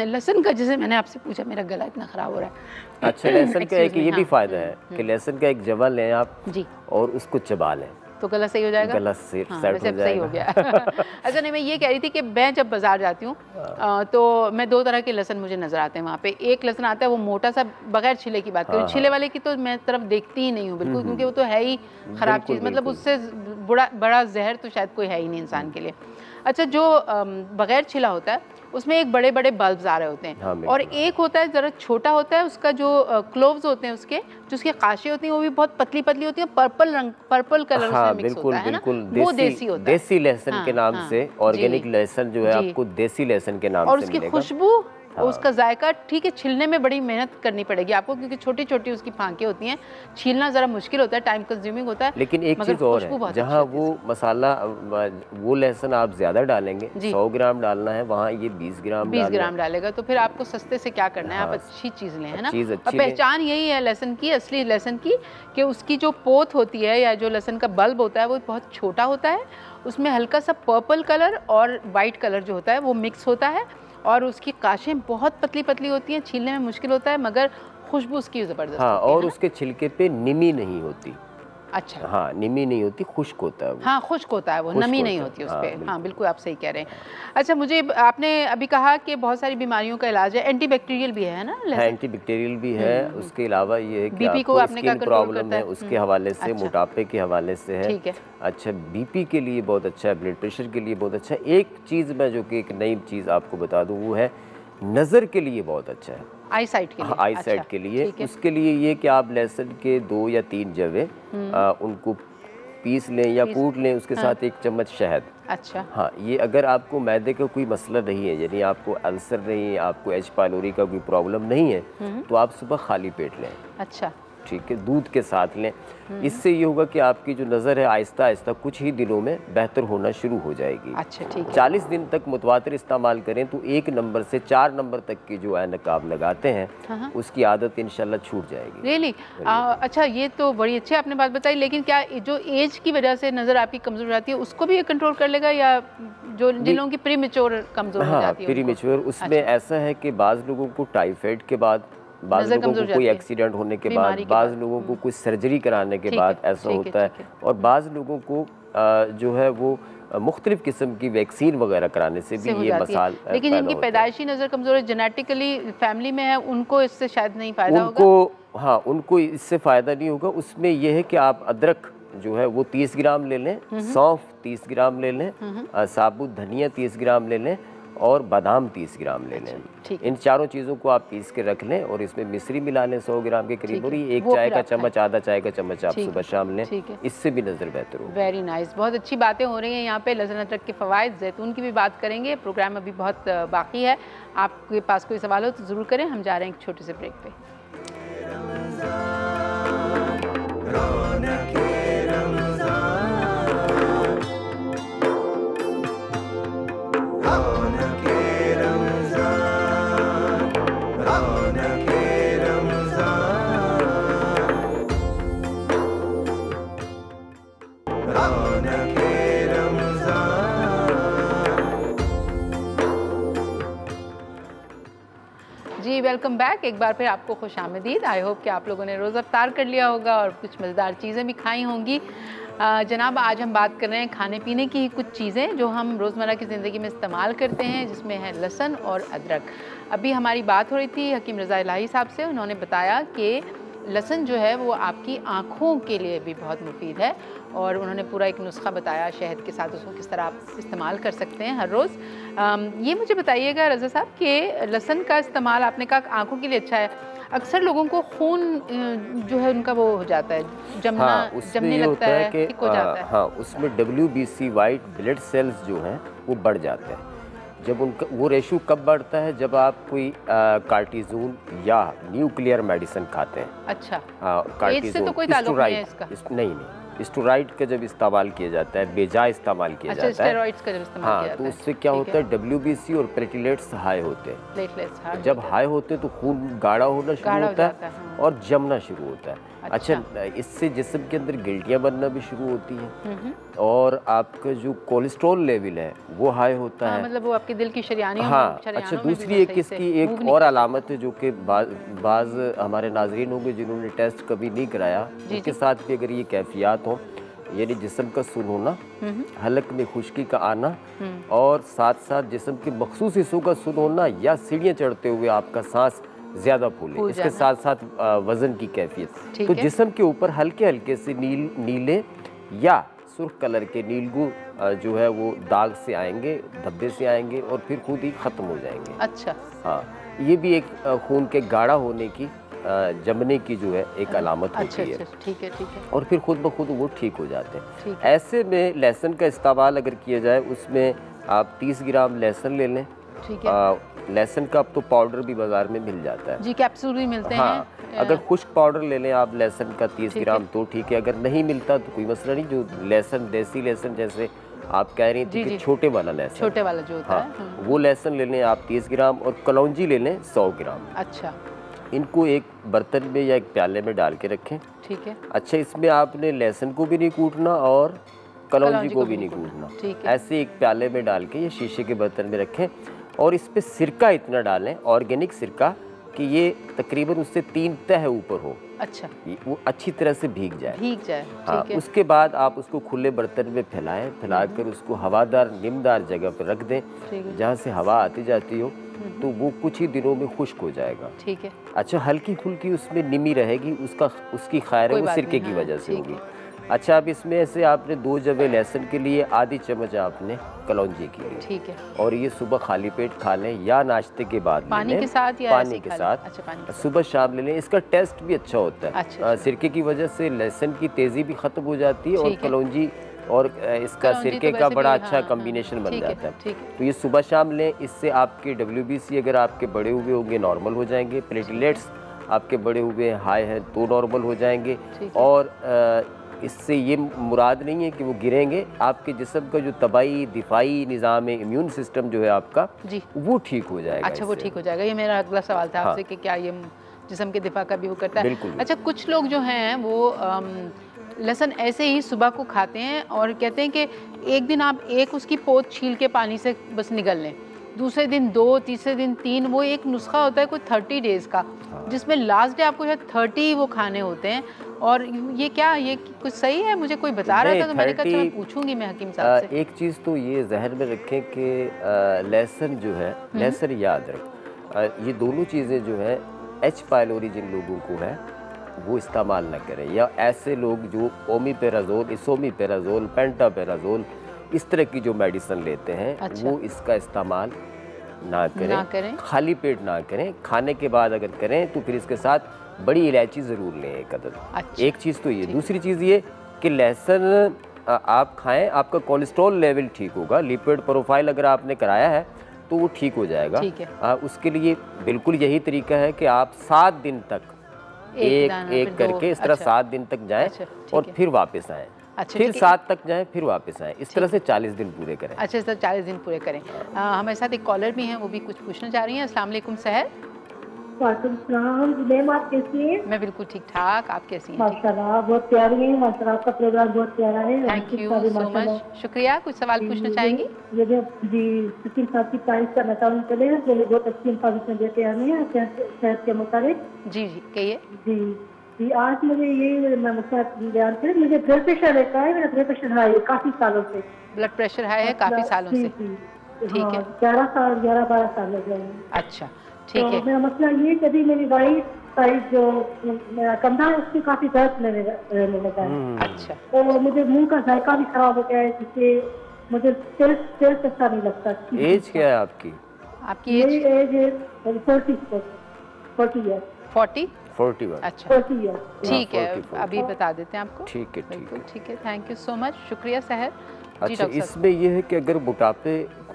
लहसुन का जैसे मैंने आपसे पूछा, मेरा गला इतना ख़राब हो रहा है। अच्छा, लहसुन का एक ये भी फ़ायदा है कि लहसुन का एक जवा लें आप जी और उसको चबा लें तो गला सही हो जाएगा। गला सेट हो जाएगा। सही हो गया। अच्छा नहीं, मैं ये कह रही थी कि मैं जब बाजार जाती हूँ तो मैं दो तरह के लहसुन मुझे नज़र आते हैं वहाँ पे। एक लहसुन आता है वो मोटा सा, बगैर छिले की बात करूँ, छिले वाले की तो मैं तरफ देखती ही नहीं हूँ बिल्कुल, क्योंकि वो तो है ही ख़राब चीज़, मतलब उससे बड़ा जहर तो शायद कोई है ही नहीं इंसान के लिए। अच्छा, जो बगैर छिला होता है उसमें एक बड़े बड़े बल्ब्स आ रहे होते हैं, और एक होता है ज़रा छोटा होता है, उसका जो क्लोव्स होते हैं उसके जो उसकी काशें होती हैं वो भी बहुत पतली पतली होती हैं, पर्पल कलर उसमें मिक्स होता है ना, वो देसी होता है। देसी लहसुन के नाम से, ऑर्गेनिक लहसुन जो है आपको देसी लहसुन के नाम से मिलेगा। और उसकी खुशबू और उसका जायका, ठीक है, छिलने में बड़ी मेहनत करनी पड़ेगी आपको, क्योंकि छोटी छोटी उसकी फांकें होती हैं, छीलना ज़रा मुश्किल होता है, टाइम कंज्यूमिंग होता है। लेकिन एक चीज़ और है, जहाँ वो मसाला, वो लहसुन आप ज़्यादा डालेंगे, 100 ग्राम डालना है, वहाँ ये 20 ग्राम डालेगा, तो फिर आपको सस्ते से क्या करना है, आप अच्छी चीज़ लें, है ना। और पहचान यही है लहसुन की, असली लहसुन की, कि उसकी जो पोत होती है या जो लहसुन का बल्ब होता है वो बहुत छोटा होता है, उसमें हल्का सा पर्पल कलर और वाइट कलर जो होता है वो मिक्स होता है, और उसकी काशें बहुत पतली पतली होती हैं, छीलने में मुश्किल होता है, मगर खुशबू उसकी ज़बरदस्त होती है। और उसके छिलके पे निमी नहीं होती। अच्छा। हाँ, निमी नहीं होती, खुश्क होता है वो। हाँ, खुश्क होता है वो, नमी नहीं होती उस पर। हाँ बिल्कुल, आप सही कह रहे हैं। अच्छा, मुझे आपने अभी कहा कि बहुत सारी बीमारियों का इलाज है, एंटीबैक्टीरियल भी है ना? एंटीबैक्टीरियल भी है। उसके अलावा ये है कि बीपी को आपने क्या प्रॉब्लम है उसके हवाले से, मोटापे के हवाले से है। ठीक है। अच्छा, बीपी के लिए बहुत अच्छा है, ब्लड प्रेशर के लिए बहुत अच्छा है। एक चीज़ मैं जो कि एक नई चीज़ आपको बता दूँ, वो है नज़र के लिए बहुत अच्छा है, आई साइट के लिए। आई साइट के लिए। उसके लिए ये कि आप लहसुन के 2 या 3 जवे उनको पीस लें या कूट लें, उसके साथ 1 चम्मच शहद। अच्छा। हाँ, ये अगर आपको मैदे का कोई मसला नहीं है, यानी आपको अल्सर नहीं है, आपको एच पायलोरी का कोई प्रॉब्लम नहीं है, तो आप सुबह खाली पेट लें। अच्छा, ठीक है, दूध के साथ लें। इससे ये होगा कि आपकी जो नज़र है आहिस्ता आहिस्ता कुछ ही दिनों में बेहतर होना शुरू हो जाएगी। अच्छा, ठीक है। 40 दिन तक मुतवातिर इस्तेमाल करें तो 1 नंबर से 4 नंबर तक की जो ऐनक आप लगाते हैं उसकी आदत इंशाल्लाह छूट जाएगी। रियली? अच्छा, ये तो बड़ी अच्छी आपने बात बताई, लेकिन क्या जो एज की वजह से नज़र आपकी कमज़ोर जाती है उसको भी ये कंट्रोल कर लेगा, या जो जिन लोगों की प्रीमेच्योर कमज़ोर हो जाती है? प्रीमेच्योर उसमें ऐसा है कि बाज़ लोगों को टाइफाइड के बाद, बाज़ लोगों को कोई एक्सीडेंट होने के बाद, बाज़ लोगों को कोई सर्जरी कराने के बाद ऐसा होता है, और बाज़ लोगों को जो है वो मुख्तलिफ किस्म की वैक्सीन वगैरह कराने से भी ये मसाल। लेकिन जिनकी पैदाइशी नज़र कमज़ोर है, जेनेटिकली फैमिली में है, उनको इससे शायद नहीं फ़ायदा होगा। उनको, हाँ, उनको इससे फ़ायदा नहीं होगा। उसमें यह है कि आप अदरक जो है वो 30 ग्राम ले लें, सौंफ 30 ग्राम ले लें, साबुत धनिया 30 ग्राम ले लें, और बादाम 30 ग्राम ले लें। इन चारों चीज़ों को आप पीस के रख लें और इसमें मिश्री मिला लें 100 ग्राम के करीब, और ये 1 चाय का चम्मच, आधा चाय का चम्मच आप सुबह शाम लें, इससे भी नज़र बेहतर हो। वेरी नाइस, बहुत अच्छी बातें हो रही हैं यहाँ पे। लहसुन अदरक के फ़वाइद, जैतून की भी बात करेंगे। प्रोग्राम अभी बहुत बाकी है, आपके पास कोई सवाल हो तो ज़रूर करें। हम जा रहे हैं एक छोटे से ब्रेक पे। Welcome back. एक बार फिर आपको खुशामदीद। आई होप कि आप लोगों ने रोज़ा इफ्तार कर लिया होगा और कुछ मज़ेदार चीज़ें भी खाई होंगी। जनाब, आज हम बात कर रहे हैं खाने पीने की ही कुछ चीज़ें जो हम रोज़मर्रा की ज़िंदगी में इस्तेमाल करते हैं, जिसमें है लहसुन और अदरक। अभी हमारी बात हो रही थी हकीम रज़ा इलाही साहब से। उन्होंने बताया कि लहसुन जो है वो आपकी आँखों के लिए भी बहुत मुफीद है और उन्होंने पूरा एक नुस्खा बताया शहद के साथ उसको किस तरह आप इस्तेमाल कर सकते हैं हर रोज़। ये मुझे बताइएगा रज़ा साहब कि लहसुन का इस्तेमाल आपने कहा आँखों के लिए अच्छा है। अक्सर लोगों को खून जो है उनका वो हो जाता है, जमने लगता है, ठीक हो जाता है। हाँ, उसमें WBC वाइट ब्लड सेल्स जो हैं वो बढ़ जाते हैं। जब उनका वो रेशो कब बढ़ता है? जब आप कोई कार्टिजोन या न्यूक्लियर मेडिसिन खाते हैं। अच्छा, कार्टिजोन से तो कोई ताल्लुक नहीं है इसका? नहीं, स्टेरॉइड का जब इस्तेमाल किया जाता है, बेजा इस्तेमाल किया जाता है। स्टेरॉइड्स का जब इस्तेमाल किया जाता है, तो उससे क्या होता है, WBC और प्लेटलेट्स हाई होते हैं। जब हाई होते हैं तो खून गाढ़ा होना शुरू होता है और जमना शुरू होता है। अच्छा, इससे जिस्म के अंदर गिल्टियाँ बनना भी शुरू होती हैं और आपका जो कोलेस्ट्रॉल लेवल है वो हाई होता है। मतलब वो आपके दिल की शरियानियों। हाँ, अच्छा, दूसरी एक इसकी एक और अलामत है जो कि बाज़ हमारे नाज़रीन होंगे जिन्होंने टेस्ट कभी नहीं कराया, उनके साथ भी अगर ये कैफियत हो, यानी जिस्म का सुन होना, हलक में खुश्की का आना और साथ साथ जिस्म के मखसूस हिस्सों का सुन होना या सीढ़ियाँ चढ़ते हुए आपका सांस ज़्यादा फूले, इसके साथ साथ वज़न की कैफियत, तो जिस्म के ऊपर हल्के हल्के से नीले या सुर्ख कलर के नीलगू जो है वो दाग से आएंगे, धब्बे से आएंगे और फिर खुद ही ख़त्म हो जाएंगे। अच्छा, हाँ, ये भी एक खून के गाढ़ा होने की, जमने की जो है एक अलामत होती है। ठीक है, ठीक है। और फिर खुद ब खुद वो ठीक हो जाते हैं। ऐसे में लहसुन का इस्तेमाल अगर किया जाए, उसमें आप 30 ग्राम लहसुन ले लें। ठीक है। लहसुन का अब तो पाउडर भी बाजार में मिल जाता है। जी, कैप्सूल भी मिलते हैं। हाँ, अगर खुश्क पाउडर ले लें आप लहसुन का 30 ग्राम तो ठीक है। अगर नहीं मिलता तो कोई मसला नहीं। जो लहसुन, देसी लहसुन जैसे आप कह रही थी कि छोटे वाला लहसुन, छोटे वाला जो होता है, वो लहसुन ले लें आप 30 ग्राम और कलौंजी ले लें 100 ग्राम। अच्छा, इनको एक बर्तन में या एक प्याले में डाल के रखें। ठीक है। अच्छा, इसमें आपने लहसुन को भी नहीं कूटना और कलौंजी को भी नहीं कूटना। ऐसे एक प्याले में डाल के ये शीशे के बर्तन में रखें और इस पे सिरका इतना डालें, ऑर्गेनिक सिरका, कि ये तकरीबन उससे 3 तह ऊपर हो। अच्छा, वो अच्छी तरह से भीग जाए। हाँ, उसके बाद आप उसको खुले बर्तन में फैलाएं, फैलाकर उसको हवादार निमदार जगह पर रख दें जहाँ से हवा आती जाती हो, तो वो कुछ ही दिनों में खुश्क हो जाएगा। ठीक है। अच्छा, हल्की फुल्की उसमें निमी रहेगी, उसकी खैर है वो सिरके की वजह से होगी। अच्छा, अब इसमें ऐसे आपने 2 जवे लहसुन के लिए आधी चम्मच आपने कलौंजी की लिए। ठीक है। और ये सुबह खाली पेट खा लें या नाश्ते के बाद पानी के साथ या पानी के साथ। अच्छा, पानी सुबह शाम ले लें। इसका टेस्ट भी अच्छा होता है। अच्छा। सिरके की वजह से लहसुन की तेज़ी भी ख़त्म हो जाती है और कलौंजी और इसका सिरके का बड़ा अच्छा कॉम्बिनेशन बन जाता है। तो ये सुबह शाम लें। इससे आपके WBC अगर आपके बड़े हुए होंगे नॉर्मल हो जाएंगे, प्लेटलेट्स आपके बड़े हुए हाई हैं तो नॉर्मल हो जाएंगे। और इससे ये मुराद नहीं है कि वो गिरेंगे, आपके जिस्म का जो तबाही दिफाई निज़ाम है, इम्यून सिस्टम जो है आपका जी, वो ठीक हो जाएगा। अच्छा, वो ठीक हो जाएगा। ये मेरा अगला सवाल था आपसे कि क्या ये जिस्म के दिफा का भी वो करता है? अच्छा, कुछ लोग जो हैं वो लहसुन ऐसे ही सुबह को खाते हैं और कहते हैं कि एक दिन आप एक उसकी पोत छील के पानी से बस निगल लें, दूसरे दिन 2, तीसरे दिन 3। वो एक नुस्खा होता है कोई 30 डेज़ का, जिसमें लास्ट डे आपको शायद 30 वो खाने होते हैं। और ये क्या, ये कुछ सही है? मुझे कोई बता रहा था तो मैंने कहा मैं पूछूंगी मैं हकीम साहब से। एक चीज़ तो ये जहन में रखें कि लहसुन जो है, लहसुन या अदरक, ये दोनों चीज़ें जो है H. पायलोरी जिन लोगों को है वो इस्तेमाल न करें, या ऐसे लोग जो ओमीपेराजोल, इसोमीपेराजोल, पेंटापेराजोल इस तरह की जो मेडिसिन लेते हैं। अच्छा। वो इसका इस्तेमाल ना करें। खाली पेट ना करें। खाने के बाद अगर करें तो फिर इसके साथ बड़ी इलायची ज़रूर लें एक अदद। अच्छा। एक चीज़ तो ये। दूसरी चीज़ ये कि लहसुन आप खाएं, आपका कोलेस्ट्रॉल लेवल ठीक होगा। लिपिड प्रोफाइल अगर आपने कराया है तो वो ठीक हो जाएगा। ठीक है। उसके लिए बिल्कुल यही तरीका है कि आप 7 दिन तक एक करके इस तरह 7 दिन तक जाएं और फिर वापस आएँ। अच्छा, फिर 7 तक जाएं, फिर वापस आएँ। इस तरह से 40 दिन पूरे करें। अच्छा, इस तरह 40 दिन पूरे करें। हमारे साथ एक कॉलर भी हैं, वो भी कुछ पूछना चाह रही हैं। अस्सलाम वालेकुम सहर। वालेकुम सलाम। मैम आप कैसी हैं? मैं बिल्कुल ठीक ठाक, आप कैसी हैं? माशाल्लाह बहुत प्यारी है, माशाल्लाह आपका प्रोग्राम बहुत प्यारा है। थैंक यू सो मच, शुक्रिया। कुछ सवाल पूछना चाहेंगी? जी शकील साहब की तारीफ करना चाहूँगी। चले बहुत अच्छी इंफॉर्मेशन देते हैं सेहत के मुताबिक। जी जी कहिए। जी जी आज मुझे ये मसला बयान करें। मुझे ब्लड प्रेशर रहता है, मेरा ब्लड प्रेशर हाई है काफ़ी सालों से। ब्लड प्रेशर हाई है काफ़ी सालों से? ठीक है। 11-12 साल हो गए। अच्छा ठीक है। मेरा मसला ये कभी मेरी वाइट साइड जो मेरा कंधा है उसमें काफ़ी दर्द रहने लगा है। अच्छा। तो मुझे मुंह का जायका भी खराब हो गया है, जिससे मुझे टेस्ट अच्छा नहीं लगता। एज क्या है आपकी? आपकी एज है 40 ईयर। 41। अच्छा 40 ईयर। ठीक है, अभी बता देते हैं आपको। ठीक है बिल्कुल ठीक है। थैंक यू सो मच, शुक्रिया सहर। अच्छा इसमें यह है कि अगर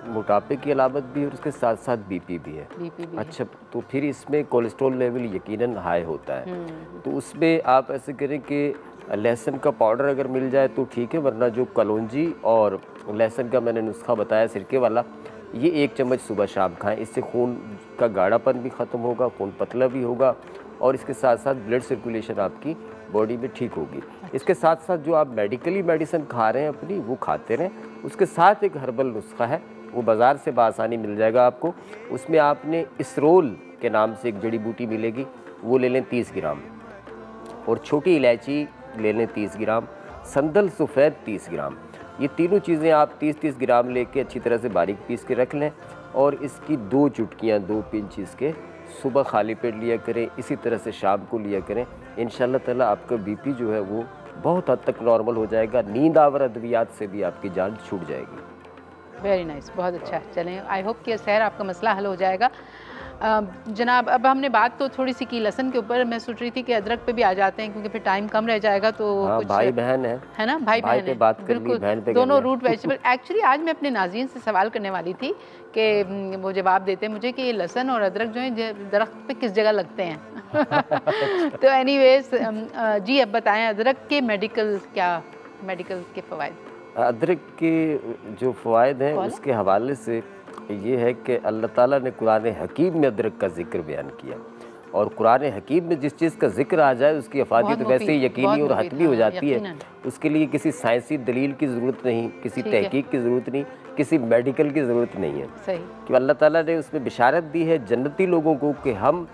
मोटापे की अलामत भी है और उसके साथ साथ बीपी भी है। अच्छा तो फिर इसमें कोलेस्ट्रॉल लेवल यकीनन हाई होता है। तो उसमें आप ऐसे करें कि लहसुन का पाउडर अगर मिल जाए तो ठीक है, वरना जो कलौंजी और लहसुन का मैंने नुस्खा बताया सिरके वाला, ये 1 चम्मच सुबह शाम खाएं। इससे खून का गाढ़ापन भी ख़त्म होगा, खून पतला भी होगा और इसके साथ साथ ब्लड सर्कुलेशन आपकी बॉडी में ठीक होगी। इसके साथ साथ जो आप मेडिकली मेडिसिन खा रहे हैं अपनी वो खाते रहें। उसके साथ एक हर्बल नुस्खा है, वो बाज़ार से बआसानी मिल जाएगा आपको। उसमें आपने इसरोल के नाम से एक जड़ी बूटी मिलेगी, वो ले लें 30 ग्राम, और छोटी इलायची ले लें 30 ग्राम, संदल सफ़ेद 30 ग्राम। ये तीनों चीज़ें आप 30-30 ग्राम लेके अच्छी तरह से बारीक पीस के रख लें और इसकी 2 चुटकियाँ 2 पिंच इसके सुबह खाली पेट लिया करें, इसी तरह से शाम को लिया करें। इंशाल्लाह ताला आपका बीपी जो है वो बहुत हद तक नॉर्मल हो जाएगा। नींद आवर अद्वियात से भी आपकी जान छूट जाएगी। वेरी नाइस, बहुत अच्छा। चलें, आई होप कि सहर आपका मसला हल हो जाएगा। जनाब अब हमने बात तो थोड़ी सी की लहसुन के ऊपर, मैं सोच रही थी कि अदरक पे भी आ जाते हैं क्योंकि फिर टाइम कम रह जाएगा। तो कुछ भाई बहन है ना, भाई बहन है, बात बिल्कुल बहन पे दोनों रूट वेजिटेबल। एक्चुअली आज मैं अपने नाज़रीन से सवाल करने वाली थी कि वो जवाब देते हैं मुझे कि ये लहसुन और अदरक जो है दरख्त पे किस जगह लगते हैं। तो एनीवेज जी अब बताएं अदरक के मेडिकल के फ़वाइद। अदरक के जो फ़वाइद हैं उसके हवाले से ये है कि अल्लाह ताला ने कुरान हकीम में अदरक का जिक्र बयान किया, और कुरान हकीम में जिस चीज़ का जिक्र आ जाए उसकी अफादी तो वैसे ही यकीनी और हतमी हो जाती है। उसके लिए किसी साइंसी दलील की ज़रूरत नहीं, किसी तहकीक की ज़रूरत नहीं, किसी मेडिकल की ज़रूरत नहीं है। कि अल्लाह ताला ने उसमें बिशारत दी है जन्नती लोगों को कि हम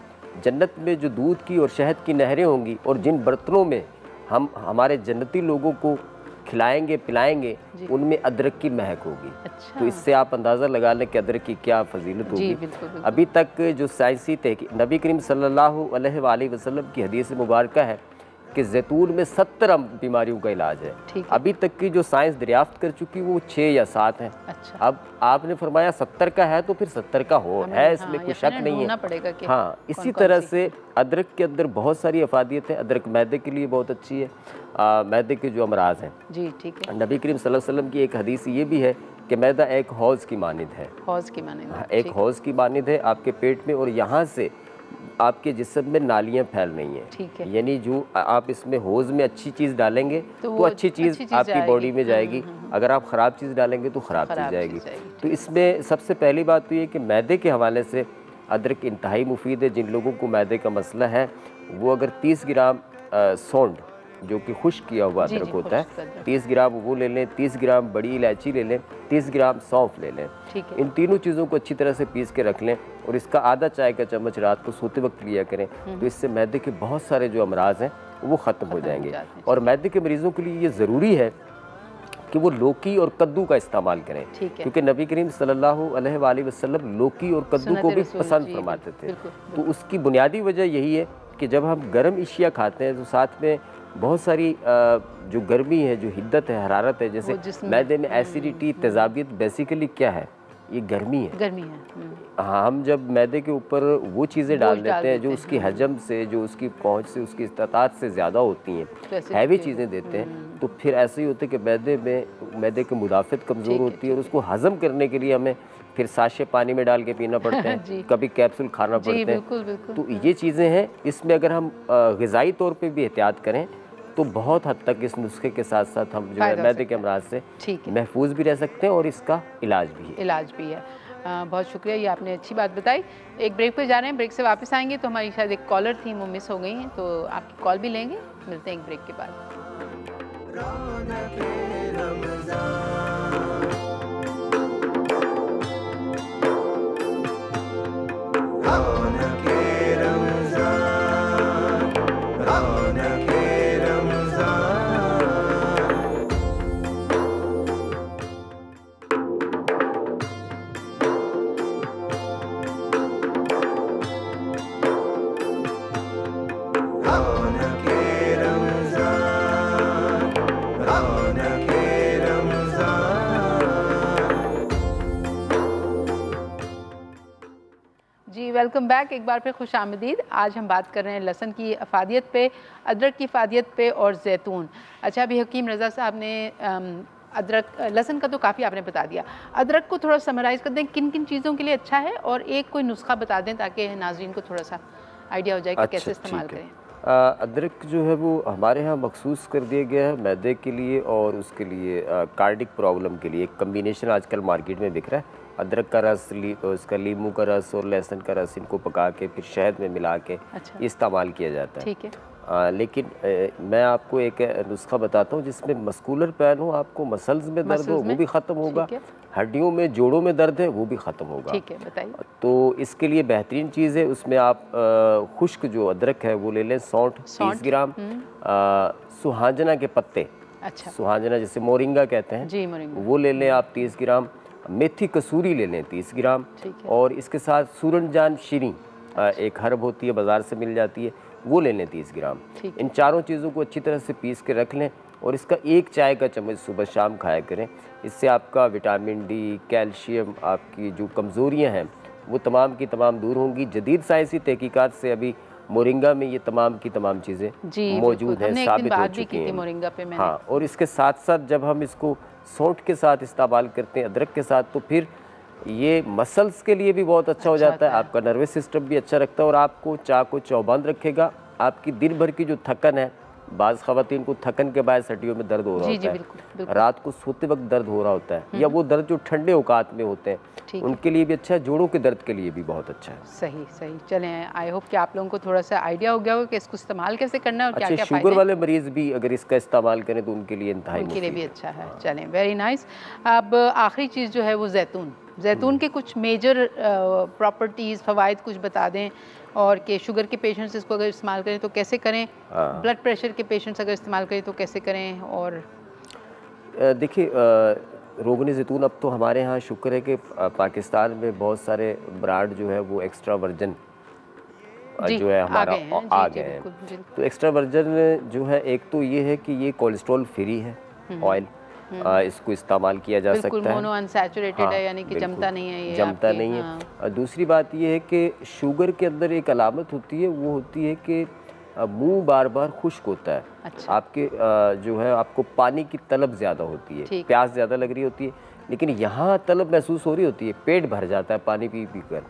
जन्नत में जो दूध की और शहद की नहरें होंगी और जिन बर्तनों में हम हमारे जन्नती लोगों को खिलाएंगे पिलाएंगे उनमें अदरक की महक होगी। अच्छा। तो इससे आप अंदाज़ा लगा लें कि अदरक की क्या फजीलत होगी। बिल्कुल। अभी तक जो साइंसी तहकीक, नबी करीम सल्लल्लाहु अलैहि वसल्लम की हदीस मुबारक है कि जैतून में 70 बीमारियों का इलाज है। अभी तक की जो साइंस दरियाफ्त कर चुकी वो 6 या 7 है। अच्छा। अब आपने फरमाया 70 का है तो फिर 70 का है, इसमें कोई शक नहीं है। हाँ, इसी तरह से अदरक के अंदर बहुत सारी अफादियत है। अदरक मैदे के लिए बहुत अच्छी है, मैदे के जो अमराज हैं। जी ठीक है। नबी करीम सल्लल्लाहु अलैहि वसल्लम की एक हदीस ये भी है कि मैदा एक हौज़ की मानिंद है। हौज़ की मानिंद, एक हौज़ की मानिंद है आपके पेट में, और यहाँ से आपके जिस्म में नालियाँ फैल रही हैं। यानी जो आप इसमें हौज़ में अच्छी चीज़ डालेंगे तो अच्छी चीज़ आपकी बॉडी में जाएगी, अगर आप ख़राब चीज़ डालेंगे तो ख़राब चीज़ जाएगी। तो इसमें सबसे पहली बात तो ये कि मैदे के हवाले से अदरक इंतहाई मुफीद है। जिन लोगों को मैदे का मसला है वो अगर 30 ग्राम सौंड जो कि खुश्क किया हुआ अदरक होता है 30 ग्राम वो ले लें, 30 ग्राम बड़ी इलायची ले लें, 30 ग्राम सौंफ ले लें। इन तीनों चीज़ों को अच्छी तरह से पीस के रख लें और इसका आधा चाय का चम्मच रात को सोते वक्त लिया करें। तो इससे मैदे के बहुत सारे जो अमराज हैं वो ख़त्म हो जाएंगे। और मैदे के मरीज़ों के लिए ये ज़रूरी है कि वो लौकी और कद्दू का इस्तेमाल करें, क्योंकि नबी करीम सल्लल्लाहु अलैहि वसल्लम लौकी और कद्दू को भी पसंद फरमाते थे। तो उसकी बुनियादी वजह यही है कि जब हम गर्म इशिया खाते हैं तो साथ में बहुत सारी जो गर्मी है, जो हिद्दत है, हरारत है, जैसे मैदे में एसिडिटी, तेज़ाबियत, बेसिकली क्या है, ये गर्मी है। हाँ, हम जब मैदे के ऊपर वो चीज़ें डाल देते हैं जो उसकी हजम से, जो उसकी पहुँच से, उसकी इस्तात से ज़्यादा होती हैं, हैवी चीज़ें देते हैं, तो फिर ऐसे ही होते हैं कि मैदे की मुदाफ़त कमज़ोर होती है और उसको हज़म करने के लिए हमें फिर साशे पानी में डाल के पीना पड़ता है, कभी कैप्सूल खाना पड़ता है। तो ये चीज़ें हैं, इसमें अगर हम ग़िज़ाई तौर पे भी एहतियात करें तो बहुत हद तक इस नुस्खे के साथ साथ हम जो है मैदे के अमराज से महफूज भी रह सकते हैं और इसका इलाज भी है। बहुत शुक्रिया, ये आपने अच्छी बात बताई। एक ब्रेक पे जा रहे हैं, ब्रेक से वापस आएंगे तो हमारी शायद एक कॉलर थी वो मिस हो गई हैं, तो आपकी कॉल भी लेंगे। मिलते हैं एक ब्रेक के बाद। वेलकम बैक, एक बार फिर खुश आमदीद। आज हम बात कर रहे हैं लहसुन की अफादियत पे, अदरक की अफादियत पे और जैतून। अच्छा, अभी हकीम रज़ा साहब ने अदरक लहसुन का तो काफ़ी आपने बता दिया, अदरक को थोड़ा समराइज़ कर दें, किन किन चीज़ों के लिए अच्छा है, और एक कोई नुस्खा बता दें ताकि नाज़रीन को थोड़ा सा आइडिया हो जाए कि कैसे इस्तेमाल करें। अदरक जो है वो हमारे यहाँ मखसूस कर दिया गया है मैदे के लिए और उसके लिए कार्डिक प्रॉब्लम के लिए। एक कम्बिनेशन आजकल मार्केट में बिक रहा है, अदरक का रस, उसका नींबू का रस और लहसुन का रस, इनको पका के फिर शहद में मिला के इस्तेमाल किया जाता है। ठीक है। लेकिन मैं आपको एक नुस्खा बताता हूँ जिसमें मस्कुलर पेन हो, आपको मसल्स में दर्द हो वो भी ख़त्म होगा, हड्डियों में जोड़ों में दर्द है वो भी ख़त्म होगा। ठीक है, बताइए। तो इसके लिए बेहतरीन चीज़ है, उसमें आप खुश्क जो अदरक है वो ले लें, सौंठ 30 ग्राम, सुहाजना के पत्ते, अच्छा, सुहाजना जैसे मोरिंगा कहते हैं जी, मोरिंगा, वो ले लें आप 30 ग्राम, मेथी कसूरी ले लें 30 ग्राम, और इसके साथ सूरनजान शीरी एक हर्ब होती है बाज़ार से मिल जाती है, वो ले लें 30 ग्राम। इन चारों चीज़ों को अच्छी तरह से पीस के रख लें और इसका 1 चाय का चम्मच सुबह शाम खाया करें। इससे आपका विटामिन डी, कैल्शियम, आपकी जो कमज़ोरियाँ हैं वो तमाम की तमाम दूर होंगी। जदीद साइंसी तहकीकात से अभी मोरिंगा में ये तमाम की तमाम चीज़ें मौजूद हैं, साबित हो चुकी हैं। मोरिंगा पे मैंने। हाँ, और इसके साथ साथ जब हम इसको सौंठ के साथ इस्तेमाल करते हैं, अदरक के साथ, तो फिर ये मसल्स के लिए भी बहुत अच्छा हो जाता है, आपका नर्वस सिस्टम भी अच्छा रखता है और आपको चाह को चौबंद रखेगा। आपकी दिन भर की जो थकन है, बाज़ ख़वातीन को थकन के बाद हड्डियों में दर्द हो रहा होता है, बिल्कुल। रात को सोते वक्त दर्द हो रहा होता है, या वो दर्द जो ठंडे औकात में होते हैं उनके लिए भी अच्छा है, जोड़ों के दर्द के लिए भी बहुत अच्छा है। सही सही। चलें, आई होप कि आप लोगों को थोड़ा सा आइडिया हो गया होगा कि इसको इस्तेमाल कैसे करना है और क्या क्या फायदे। शुगर वाले मरीज़ भी अगर इसका इस्तेमाल करें तो उनके लिए इंतहाई उनके लिए भी अच्छा है। चलें, वेरी नाइस। अब आखिरी चीज़ जो है वो जैतून, जैतून के कुछ मेजर प्रॉपर्टीज़, फ़वाइद कुछ बता दें, और कि शुगर के पेशेंट्स इसको अगर इस्तेमाल करें तो कैसे करें, ब्लड प्रेशर के पेशेंट्स अगर इस्तेमाल करें तो कैसे करें। और देखिए, रोगन ज़ैतून अब तो हमारे यहाँ शुक्र है कि पाकिस्तान में बहुत सारे ब्रांड जो है वो एक्स्ट्रा वर्जन जो है हमारा आ गए हैं। तो एक्स्ट्रा वर्जन जो है, एक तो ये है कि ये कोलेस्ट्रॉल फ्री है ऑयल, इसको इस्तेमाल किया जा सकता है, मोनो अनसैचुरेटेड है, यानी कि जमता नहीं है, ये जमता नहीं है। दूसरी बात ये है कि शुगर के अंदर एक अलामत होती है, वो होती है कि मुंह बार बार खुश्क होता है। अच्छा। आपके जो है आपको पानी की तलब ज़्यादा होती है, प्यास ज़्यादा लग रही होती है, लेकिन यहाँ तलब महसूस हो रही होती है, पेट भर जाता है पानी पी पी कर।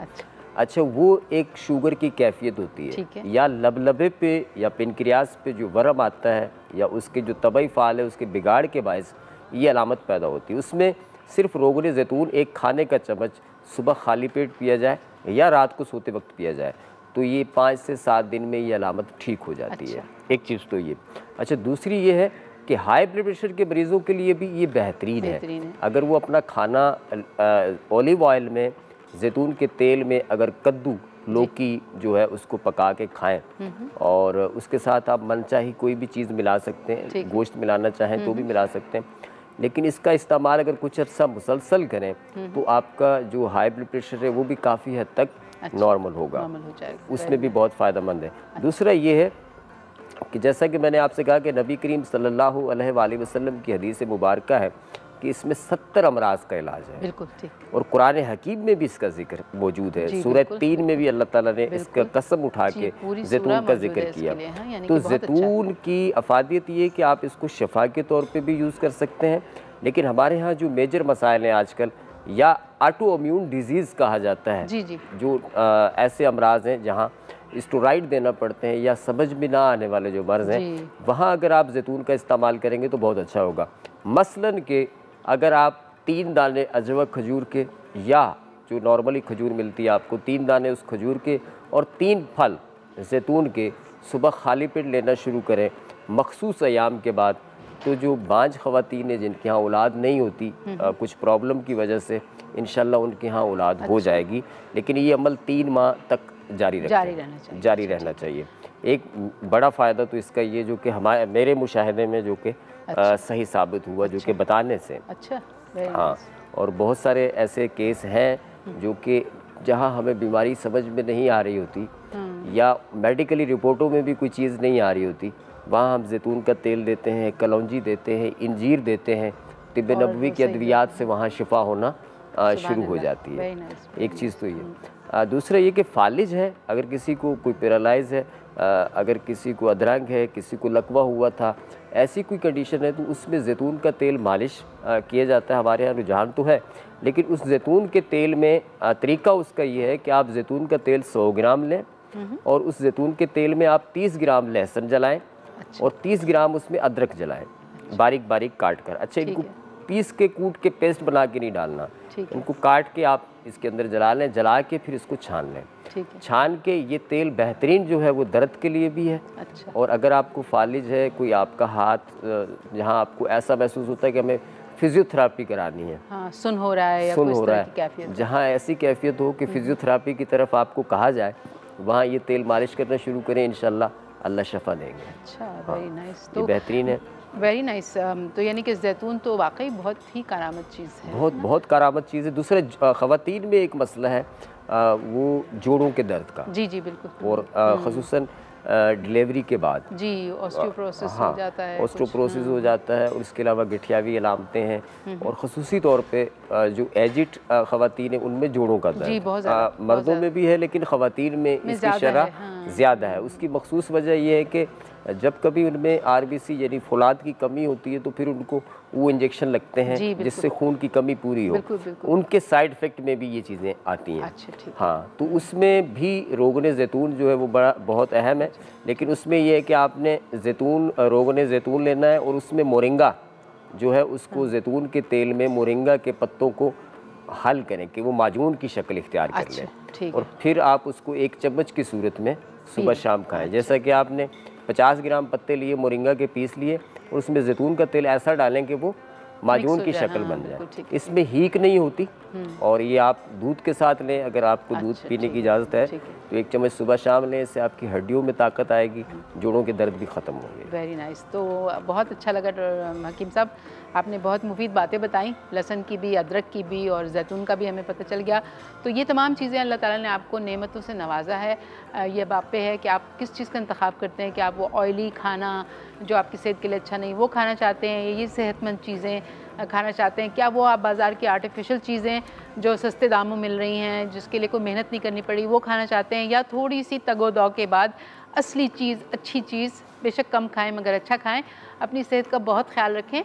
अच्छा, वो एक शुगर की कैफियत होती है। या लबलबे पे या पेनक्रियास पे जो वरम आता है या उसके जो तबई फाल है उसके बिगाड़ के बायस ये अलामत पैदा होती है। उसमें सिर्फ रोगन ज़ैतून एक खाने का चम्मच सुबह खाली पेट पिया जाए या रात को सोते वक्त पिया जाए तो ये 5 से 7 दिन में ये अलामत ठीक हो जाती है। एक चीज़ तो ये। अच्छा, दूसरी ये है कि हाई ब्लड प्रेशर के मरीज़ों के लिए भी ये बेहतरीन है। अगर वो अपना खाना ऑलिव ऑयल में, जैतून के तेल में अगर कद्दू, लौकी जो है उसको पका के खाएं, और उसके साथ आप मनचाही कोई भी चीज़ मिला सकते हैं, गोश्त मिलाना चाहें तो भी मिला सकते हैं, लेकिन इसका इस्तेमाल अगर कुछ अर्सा मुसलसल करें तो आपका जो हाई ब्लड प्रेशर है वो भी काफ़ी हद तक नॉर्मल होगा, उसमें भी बहुत फ़ायदेमंद है। दूसरा ये है कि जैसा कि मैंने आपसे कहा कि नबी करीम सल्लल्लाहु अलैहि वसल्लम की हदीस मुबारक है कि इसमें 70 अमराज का इलाज है। बिल्कुल ठीक। और कुरान हकीम में भी इसका जिक्र मौजूद है। सूरह 3 में भी अल्लाह ताला ने इसका कसम उठा के जैतून का जिक्र किया। तो जैतून की अफादियत ये कि आप इसको शफा के तौर पे भी यूज़ कर सकते हैं, लेकिन हमारे यहाँ जो मेजर मसाइल हैं आजकल, या ऑटो इम्यून डिजीज़ कहा जाता है, जो ऐसे अमराज हैं जहाँ स्टेरॉइड देना पड़ते हैं या समझ में ना आने वाले जो मर्ज़ हैं, वहाँ अगर आप जैतून का इस्तेमाल करेंगे तो बहुत अच्छा होगा। मसलन कि अगर आप 3 दाने अजवा खजूर के या जो नॉर्मली खजूर मिलती है आपको, 3 दाने उस खजूर के और 3 फल जैतून के सुबह खाली पेट लेना शुरू करें मखसूस अयाम के बाद, तो जो बांझ ख़वातीन है जिनके यहाँ औलाद नहीं होती कुछ प्रॉब्लम की वजह से, इंशाल्लाह उनके यहाँ औलाद हो जाएगी। लेकिन ये अमल 3 माह तक जारी रहना चाहिए। एक बड़ा फ़ायदा तो इसका ये जो कि मेरे मुशाहिदे में जो कि सही साबित हुआ, जो कि बताने से। हाँ, और बहुत सारे ऐसे केस हैं जो कि जहाँ हमें बीमारी समझ में नहीं आ रही होती या मेडिकली रिपोर्टों में भी कोई चीज़ नहीं आ रही होती, वहाँ हम जैतून का तेल देते हैं, कलौंजी देते हैं, इंजीर देते हैं, तिब्ब नबवी की अद्वियात से वहाँ शिफा होना शुरू हो जाती है। एक चीज़ तो ये। दूसरा ये कि फालिज है, अगर किसी को कोई पैरालाइज है, अगर किसी को अधरंग है, किसी को लकवा हुआ था, ऐसी कोई कंडीशन है तो उसमें जैतून का तेल मालिश किया जाता है। हमारे यहाँ रुझान तो है, लेकिन उस जैतून के तेल में तरीका उसका ये है कि आप जैतून का तेल 100 ग्राम लें और उस जैतून के तेल में आप 30 ग्राम लहसुन जलाएं और 30 ग्राम उसमें अदरक जलाएं, बारीक बारीक काट कर। अच्छा, इनको पीस के कूट के पेस्ट बना के नहीं डालना, इनको काट के आप इसके अंदर जला लें, जला के फिर इसको छान लें। छान के ये तेल बेहतरीन जो है वो दर्द के लिए भी है। और अगर आपको फालिज है, कोई आपका हाथ जहाँ आपको ऐसा महसूस होता है कि हमें फिजियोथेरापी करानी है, सुन हो रहा है, जहाँ ऐसी कैफियत हो कि फिजियोथेरापी की तरफ आपको कहा जाए, वहाँ ये तेल मालिश करना शुरू करें, इंशाल्लाह अल्लाह शफा देंगे। अच्छा, वेरी नाइस, तो बेहतरीन है, वेरी नाइस। तो यानी कि जैतून तो वाकई बहुत ही करामत चीज़ है, बहुत करामत चीज़ है। दूसरा ख़वातीन में एक मसला है वो जोड़ों के दर्द का। जी बिल्कुल, और ख़ुसूसन डिलीवरी के बाद ऑस्टियोपोरोसिस हो जाता है, ऑस्टियोपोरोसिस हो जाता है, और इसके अलावा गठियावी अलामतें हैं, और ख़ुसूसी तौर पे जो एजिड ख़वातीन है उनमें जोड़ों का दर्द मर्दों में भी है, लेकिन ख़वातीन में इसकी शरह ज़्यादा है। उसकी मखसूस वजह यह है कि जब कभी उनमें RBC यानी फौलाद की कमी होती है तो फिर उनको वो इंजेक्शन लगते हैं जिससे खून की कमी पूरी हो। उनके साइड इफ़ेक्ट में भी ये चीज़ें आती हैं। हाँ, तो उसमें भी रोगन ज़ैतून जो है वो बहुत अहम है, लेकिन उसमें यह है कि आपने रोगन ज़ैतून लेना है और उसमें मोरिंगा जो है उसको जैतून के तेल में मोरिंगा के पत्तों को हल करें कि वो माजून की शक्ल इख्तियार कर लें, और फिर आप उसको 1 चम्मच की सूरत में सुबह शाम खाएं। जैसा कि आपने 50 ग्राम पत्ते लिए, मोरिंगा के पीस लिए, और उसमें जैतून का तेल ऐसा डालें कि वो माजून की शक्ल बन जाए। इसमें हीक नहीं होती, और ये आप दूध के साथ लें। अगर आपको दूध पीने की इजाज़त है तो 1 चम्मच सुबह शाम लें, इससे आपकी हड्डियों में ताकत आएगी, जोड़ों के दर्द भी ख़त्म होंगे। Very nice. तो बहुत अच्छा लगा हकीम साहब, आपने बहुत मुफीद बातें बताई, लहसुन की भी, अदरक की भी, और जैतून का भी हमें पता चल गया। तो ये तमाम चीज़ें अल्लाह ताला ने आपको नेमतों से नवाजा है। ये बात पे है कि आप किस चीज़ का इंतखाब करते हैं, कि आप वो ऑयली खाना जो आपकी सेहत के लिए अच्छा नहीं वो खाना चाहते हैं, ये सेहतमंद चीज़ें खाना चाहते हैं, क्या वो आप बाज़ार की आर्टिफिशियल चीज़ें जो सस्ते दामों मिल रही हैं, जिसके लिए कोई मेहनत नहीं करनी पड़ी, वो खाना चाहते हैं, या थोड़ी सी तगो-दौ के बाद असली चीज़, अच्छी चीज़, बेशक कम खाएं मगर अच्छा खाएं। अपनी सेहत का बहुत ख्याल रखें।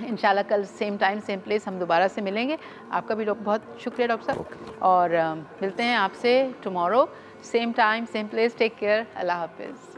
इंशाल्लाह कल सेम टाइम सेम प्लेस हम दोबारा से मिलेंगे। आपका भी बहुत शुक्रिया डॉक्टर साहब, और मिलते हैं आपसे tomorrow same time same place. Take care, अल्लाह हाफिज़।